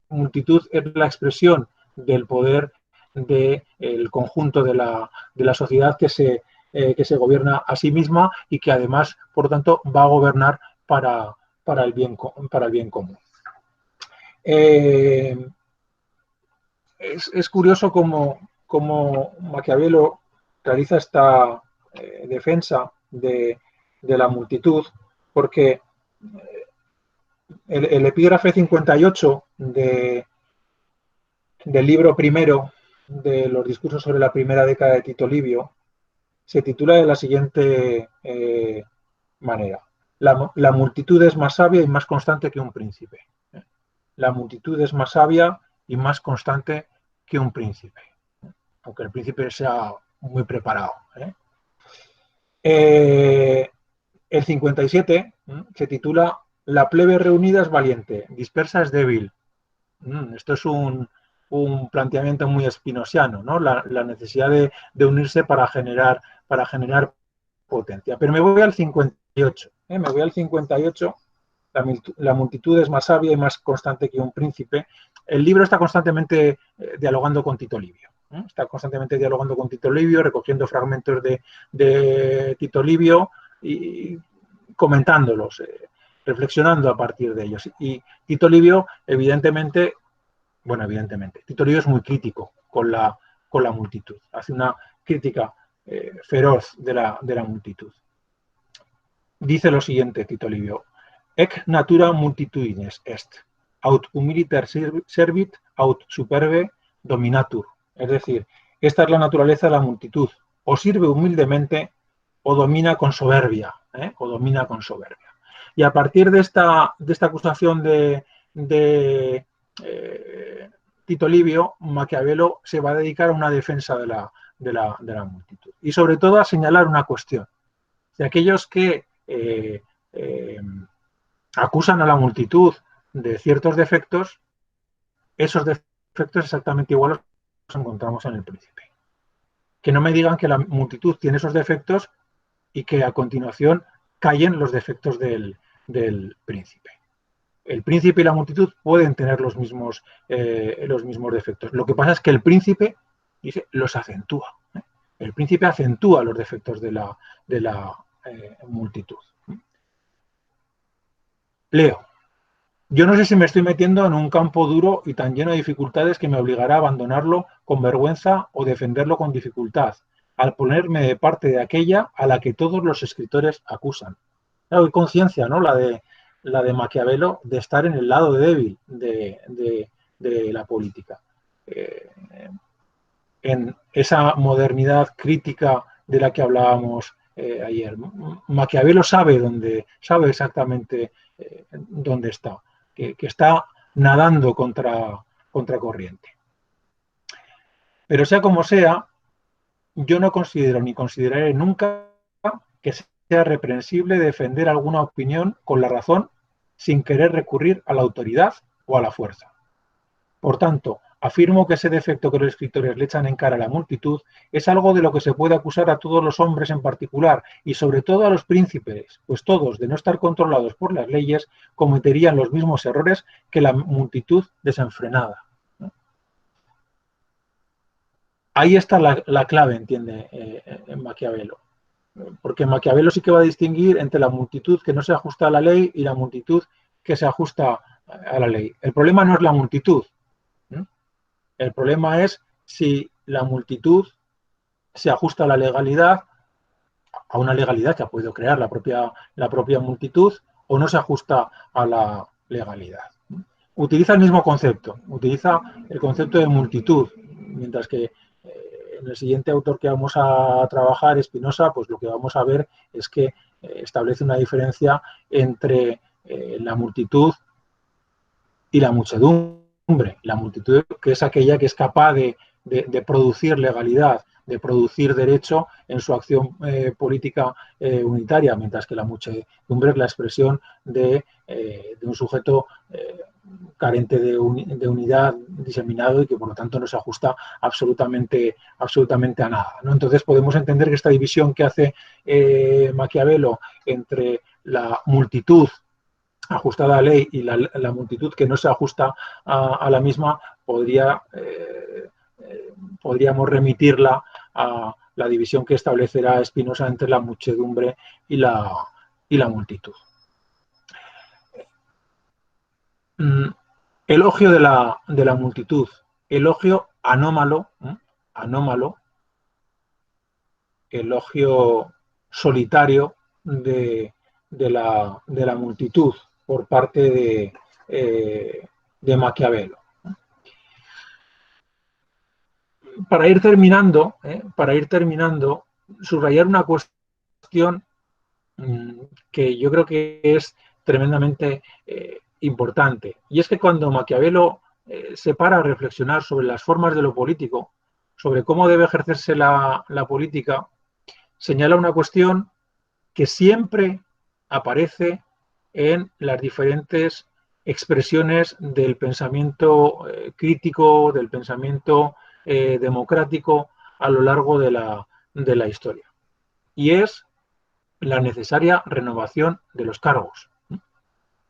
Speaker 1: multitud es la expresión del poder del conjunto de la sociedad que se gobierna a sí misma y que además, por lo tanto, va a gobernar para el bien común. Es curioso cómo Maquiavelo realiza esta defensa de la multitud, porque el epígrafe 58 del libro primero de los discursos sobre la primera década de Tito Livio se titula de la siguiente manera: la multitud es más sabia y más constante que un príncipe. La multitud es más sabia y más constante que un príncipe, aunque el príncipe sea muy preparado. El 57 se titula La plebe reunida es valiente, dispersa es débil. Esto es un planteamiento muy spinoziano, ¿no? La necesidad de unirse para generar potencia. Pero me voy al 58. Me voy al 58. La multitud es más sabia y más constante que un príncipe. El libro está constantemente dialogando con Tito Livio. Está constantemente dialogando con Tito Livio, recogiendo fragmentos de Tito Livio y comentándolos, reflexionando a partir de ellos. Y Tito Livio, evidentemente, Tito Livio es muy crítico con la multitud. Hace una crítica feroz de la multitud. Dice lo siguiente Tito Livio: Ec natura multitudines est, aut humiliter servit, aut superbe dominatur. Es decir, esta es la naturaleza de la multitud. O sirve humildemente o domina con soberbia. O domina con soberbia. Y a partir de esta acusación de Tito Livio, Maquiavelo se va a dedicar a una defensa de la multitud. Y sobre todo a señalar una cuestión. De aquellos que acusan a la multitud de ciertos defectos, esos defectos exactamente iguales los encontramos en el príncipe. Que no me digan que la multitud tiene esos defectos y que a continuación callen los defectos del príncipe. el príncipe y la multitud pueden tener los mismos defectos. Lo que pasa es que el príncipe los acentúa. El príncipe acentúa los defectos de la multitud. Leo. Yo no sé si me estoy metiendo en un campo duro y tan lleno de dificultades que me obligará a abandonarlo con vergüenza o defenderlo con dificultad, al ponerme de parte de aquella a la que todos los escritores acusan. Claro, hay conciencia, ¿no? La de Maquiavelo, de estar en el lado débil de la política. En esa modernidad crítica de la que hablábamos ayer. Maquiavelo sabe exactamente dónde está, que está nadando contra corriente. Pero sea como sea, yo no considero ni consideraré nunca que sea reprensible defender alguna opinión con la razón sin querer recurrir a la autoridad o a la fuerza. Por tanto, afirmo que ese defecto que los escritores le echan en cara a la multitud es algo de lo que se puede acusar a todos los hombres en particular y sobre todo a los príncipes, pues todos, de no estar controlados por las leyes, cometerían los mismos errores que la multitud desenfrenada. Ahí está la clave, entiende Maquiavelo. Porque Maquiavelo sí que va a distinguir entre la multitud que no se ajusta a la ley y la multitud que se ajusta a la ley. El problema no es la multitud. El problema es si la multitud se ajusta a la legalidad, a una legalidad que ha podido crear la propia multitud, o no se ajusta a la legalidad. Utiliza el mismo concepto, utiliza el concepto de multitud, mientras que en el siguiente autor que vamos a trabajar, Spinoza, pues lo que vamos a ver es que establece una diferencia entre la multitud y la muchedumbre. La multitud, que es aquella que es capaz de producir legalidad, de producir derecho en su acción política unitaria, mientras que la muchedumbre es la expresión de un sujeto carente de unidad, diseminado y que por lo tanto no se ajusta absolutamente a nada, ¿no? Entonces podemos entender que esta división que hace Maquiavelo entre la multitud ajustada a la ley y la multitud que no se ajusta a la misma, podríamos remitirla a la división que establecerá Spinoza entre la muchedumbre y la multitud. Elogio de la multitud, elogio anómalo, elogio solitario de la multitud por parte de Maquiavelo. Para ir terminando, subrayar una cuestión que yo creo que es tremendamente importante, y es que cuando Maquiavelo se para a reflexionar sobre las formas de lo político, sobre cómo debe ejercerse la política, señala una cuestión que siempre aparece en las diferentes expresiones del pensamiento crítico, del pensamiento democrático a lo largo de la historia. Y es la necesaria renovación de los cargos,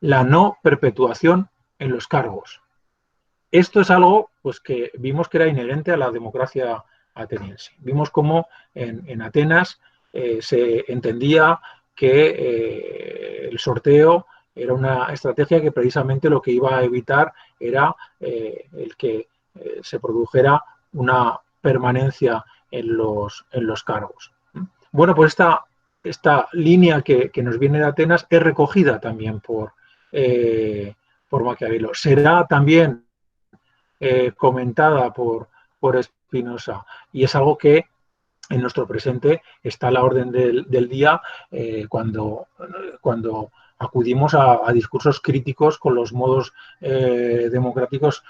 Speaker 1: la no perpetuación en los cargos. Esto es algo pues, que vimos que era inherente a la democracia ateniense. Vimos cómo en Atenas se entendía que el sorteo era una estrategia que precisamente lo que iba a evitar era el que se produjera una permanencia en los cargos. Bueno, pues esta línea que nos viene de Atenas es recogida también por Maquiavelo. Será también comentada por Spinoza, y es algo que en nuestro presente está a la orden del día cuando acudimos a discursos críticos con los modos democráticos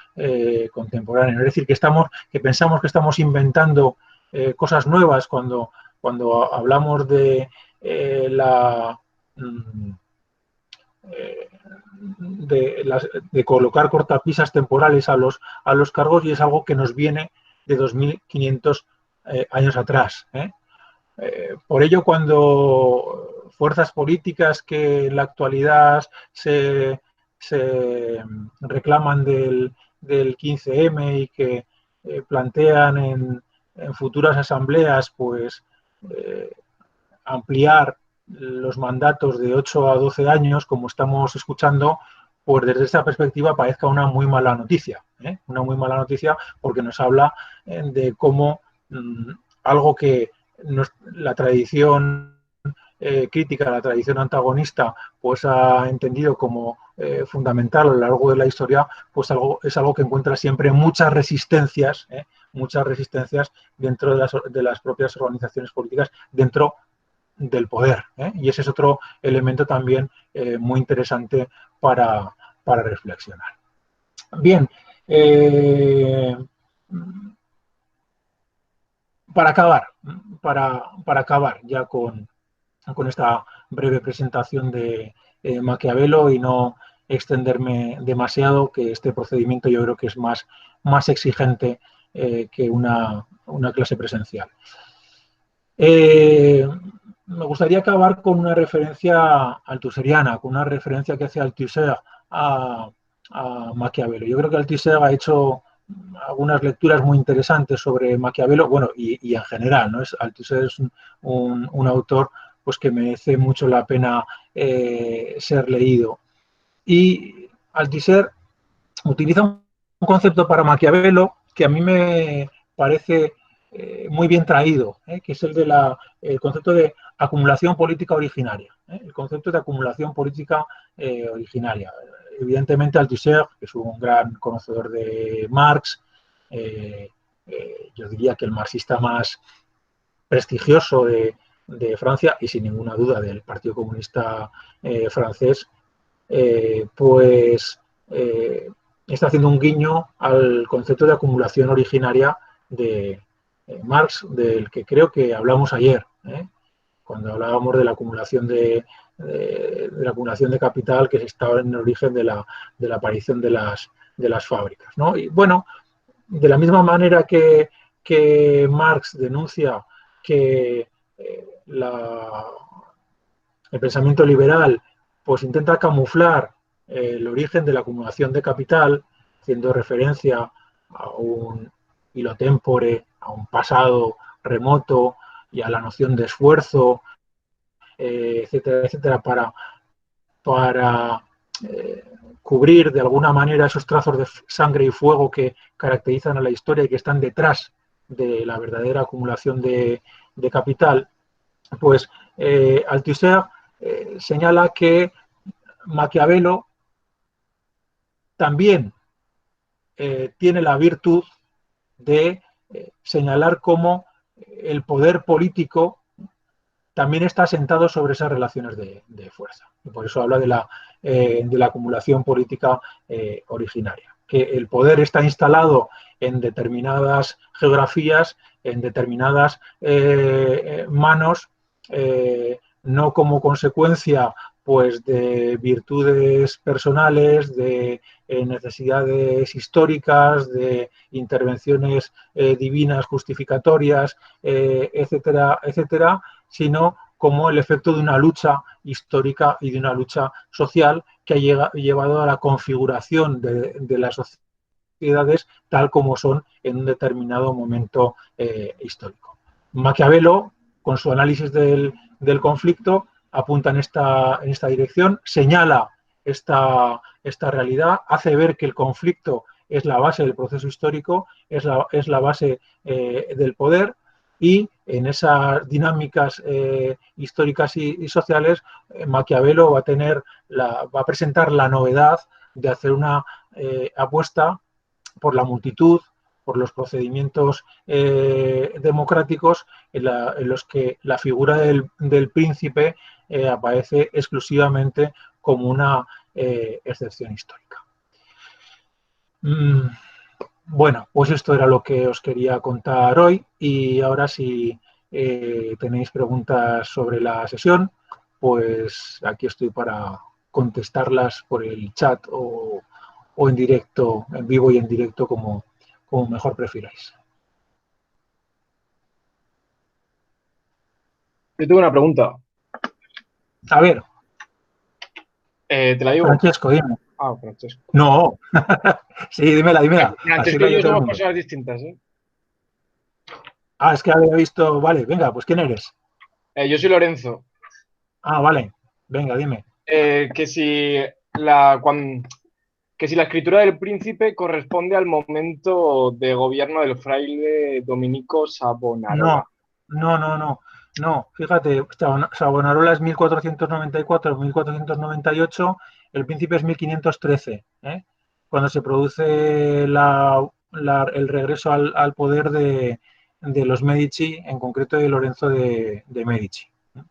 Speaker 1: contemporáneos. Es decir, que pensamos que estamos inventando cosas nuevas cuando hablamos de de colocar cortapisas temporales a los cargos, y es algo que nos viene de 2500 años atrás. Por ello, cuando fuerzas políticas que en la actualidad se se reclaman del 15M y que plantean en futuras asambleas pues ampliar los mandatos de 8 a 12 años, como estamos escuchando, pues desde esta perspectiva parezca una muy mala noticia, una muy mala noticia porque nos habla de cómo algo que la tradición crítica, la tradición antagonista, pues ha entendido como fundamental a lo largo de la historia, pues es algo que encuentra siempre muchas resistencias dentro de las propias organizaciones políticas, dentro del poder. Y ese es otro elemento también muy interesante para, para reflexionar. Bien, para acabar, para acabar ya con esta breve presentación de Maquiavelo y no extenderme demasiado, que este procedimiento yo creo que es más exigente que una clase presencial. Me gustaría acabar con una referencia althuseriana, con una referencia que hace Althusser a Maquiavelo. Yo creo que Althusser ha hecho algunas lecturas muy interesantes sobre Maquiavelo, bueno, y en general, ¿no? Althusser es un autor pues, que merece mucho la pena ser leído. Y Althusser utiliza un concepto para Maquiavelo que a mí me parece muy bien traído, que es el concepto de acumulación política originaria. El concepto de acumulación política originaria. Evidentemente, Althusser, que es un gran conocedor de Marx, yo diría que el marxista más prestigioso de Francia y sin ninguna duda del Partido Comunista francés, pues está haciendo un guiño al concepto de acumulación originaria de Marx, del que creo que hablamos ayer, cuando hablábamos de la acumulación de la acumulación de capital que estaba en el origen de la aparición de las fábricas, ¿no? Y bueno, de la misma manera que Marx denuncia que el pensamiento liberal pues intenta camuflar el origen de la acumulación de capital, haciendo referencia a un hilo tempore, a un pasado remoto y a la noción de esfuerzo, etcétera, etcétera, para cubrir de alguna manera esos trazos de sangre y fuego que caracterizan a la historia y que están detrás de la verdadera acumulación de capital, pues Althusser señala que Maquiavelo también tiene la virtud de señalar cómo el poder político también está asentado sobre esas relaciones de fuerza. Y por eso habla de la acumulación política originaria. Que el poder está instalado en determinadas geografías, en determinadas manos, no como consecuencia pues, de virtudes personales, de necesidades históricas, de intervenciones divinas justificatorias, etcétera, etcétera, sino como el efecto de una lucha histórica y de una lucha social que ha llevado a la configuración de las sociedades tal como son en un determinado momento histórico. Maquiavelo, con su análisis del conflicto, apunta en esta dirección, señala esta realidad, hace ver que el conflicto es la base del proceso histórico, es la base del poder, y en esas dinámicas históricas y sociales, Maquiavelo va a presentar la novedad de hacer una apuesta por la multitud, por los procedimientos democráticos en los que la figura del príncipe aparece exclusivamente como una excepción histórica. Bueno, pues esto era lo que os quería contar hoy, y ahora si tenéis preguntas sobre la sesión, pues aquí estoy para contestarlas por el chat o en directo, en vivo y en directo, como mejor prefiráis.
Speaker 2: Yo tengo una pregunta.
Speaker 1: A ver,
Speaker 2: ¿Te la digo?
Speaker 1: Francesco, dime.
Speaker 2: Ah, Francesco.
Speaker 1: No, sí, dímela, dímela. Así
Speaker 2: Francesco
Speaker 1: la
Speaker 2: y
Speaker 1: yo
Speaker 2: yo
Speaker 1: todo el
Speaker 2: somos
Speaker 1: mundo.
Speaker 2: personas distintas, ¿eh?
Speaker 1: Ah, es que había visto. Vale, venga, pues ¿quién eres?
Speaker 2: Yo soy Lorenzo.
Speaker 1: Ah, vale. Venga, dime.
Speaker 2: Que si la, que si la escritura del príncipe corresponde al momento de gobierno del fraile Dominico Savonarola.
Speaker 1: No, no, no, no. No, fíjate, Savonarola es 1494, 1498, el príncipe es 1513, ¿eh? Cuando se produce el regreso al poder de los Medici, en concreto de Lorenzo de Medici. O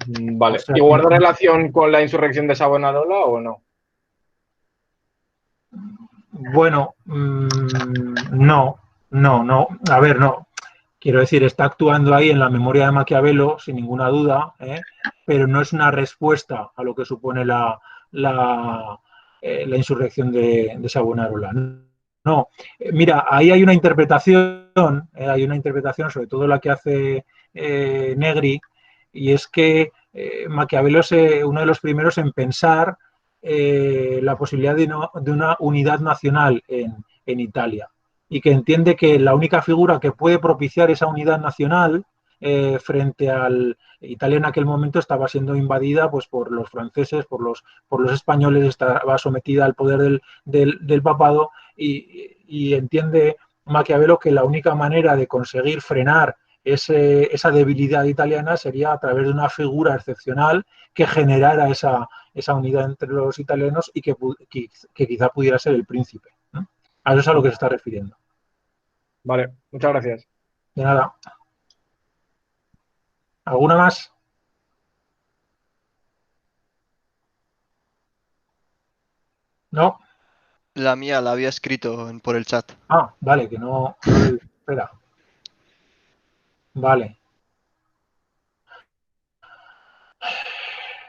Speaker 2: Vale.
Speaker 1: sea
Speaker 2: ¿Y
Speaker 1: que
Speaker 2: guarda relación con la insurrección de Savonarola o no?
Speaker 1: bueno, no, no, no. A ver, no. Quiero decir, está actuando ahí en la memoria de Maquiavelo, sin ninguna duda, ¿eh? Pero no es una respuesta a lo que supone la insurrección de Savonarola. No, mira, ahí hay una interpretación, sobre todo la que hace Negri, y es que Maquiavelo es uno de los primeros en pensar la posibilidad de una unidad nacional en Italia y que entiende que la única figura que puede propiciar esa unidad nacional frente al Italia en aquel momento estaba siendo invadida pues por los franceses, por los españoles, estaba sometida al poder del papado y entiende Maquiavelo que la única manera de conseguir frenar esa debilidad italiana sería a través de una figura excepcional que generara esa unidad entre los italianos y que quizá pudiera ser el príncipe, ¿no? A eso es a lo que se está refiriendo.
Speaker 2: Vale, muchas gracias.
Speaker 1: De nada. ¿Alguna más? No.
Speaker 3: La mía la había escrito por el chat.
Speaker 1: Ah, vale, que no lo he visto. Espera. Vale.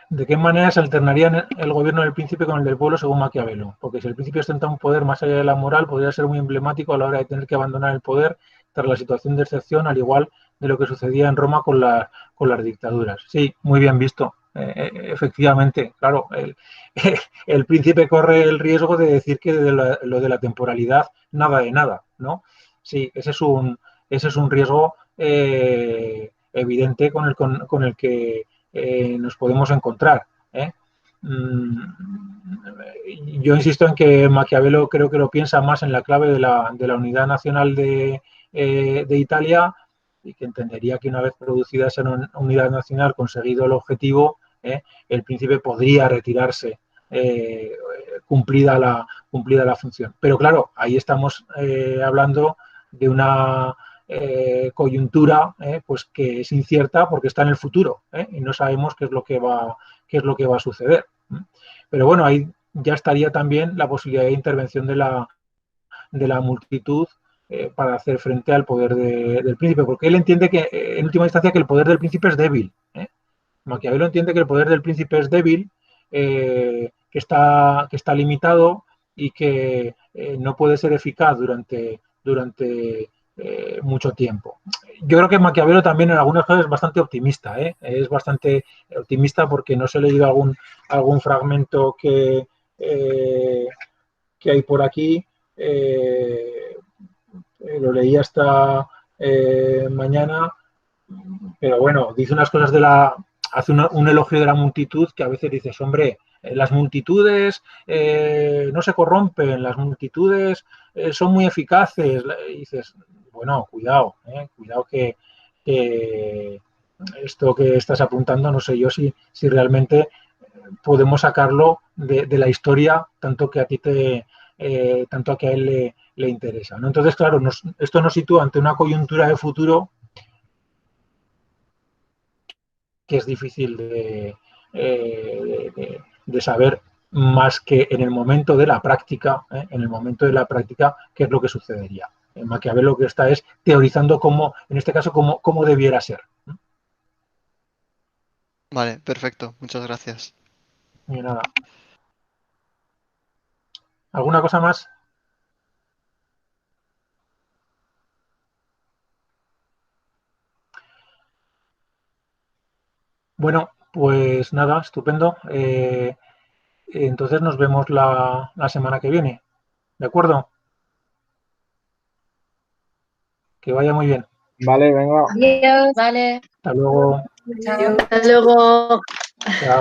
Speaker 1: ¿De qué manera se alternaría el gobierno del príncipe con el del pueblo según Maquiavelo? Porque si el príncipe ostenta un poder más allá de la moral, podría ser muy emblemático a la hora de tener que abandonar el poder tras la situación de excepción, al igual de lo que sucedía en Roma con las dictaduras. Sí, muy bien visto. Efectivamente, claro, el príncipe corre el riesgo de decir que lo de la temporalidad, nada de nada, ¿no? Sí, ese es un riesgo evidente con el que nos podemos encontrar, ¿eh? Yo insisto en que Maquiavelo creo que lo piensa más en la clave de la unidad nacional de Italia y que entendería que una vez producida esa unidad nacional, conseguido el objetivo, el príncipe podría retirarse cumplida la función. Pero claro, ahí estamos hablando de una coyuntura pues que es incierta porque está en el futuro y no sabemos qué es lo que va a suceder. Pero bueno, ahí ya estaría también la posibilidad de intervención de la multitud para hacer frente al poder del príncipe, porque él entiende que, en última instancia, que el poder del príncipe es débil. Maquiavelo entiende que el poder del príncipe es débil, que está limitado y que no puede ser eficaz durante mucho tiempo. Yo creo que Maquiavelo también en algunas cosas es bastante optimista, ¿eh? Es bastante optimista porque no se he leído algún fragmento que hay por aquí. Eh, lo leí hasta mañana, pero bueno, dice unas cosas hace un elogio de la multitud que a veces dices, hombre, las multitudes no se corrompen, las multitudes son muy eficaces. Y dices, bueno, cuidado, cuidado que, esto que estás apuntando, no sé yo si realmente podemos sacarlo de la historia, tanto a que a él le interesa, ¿no? Entonces, claro, esto nos sitúa ante una coyuntura de futuro que es difícil de saber más que en el momento de la práctica, en el momento de la práctica, qué es lo que sucedería. Maquiavelo lo que está es teorizando cómo, en este caso, cómo debiera ser.
Speaker 3: Vale, perfecto. Muchas gracias.
Speaker 1: Y nada. ¿Alguna cosa más? Bueno, pues nada, estupendo. Entonces nos vemos la semana que viene. ¿De acuerdo? Que vaya muy bien.
Speaker 2: Vale, venga.
Speaker 4: Adiós. Vale.
Speaker 1: Hasta luego.
Speaker 4: Chao.
Speaker 5: Hasta luego.
Speaker 1: Chao.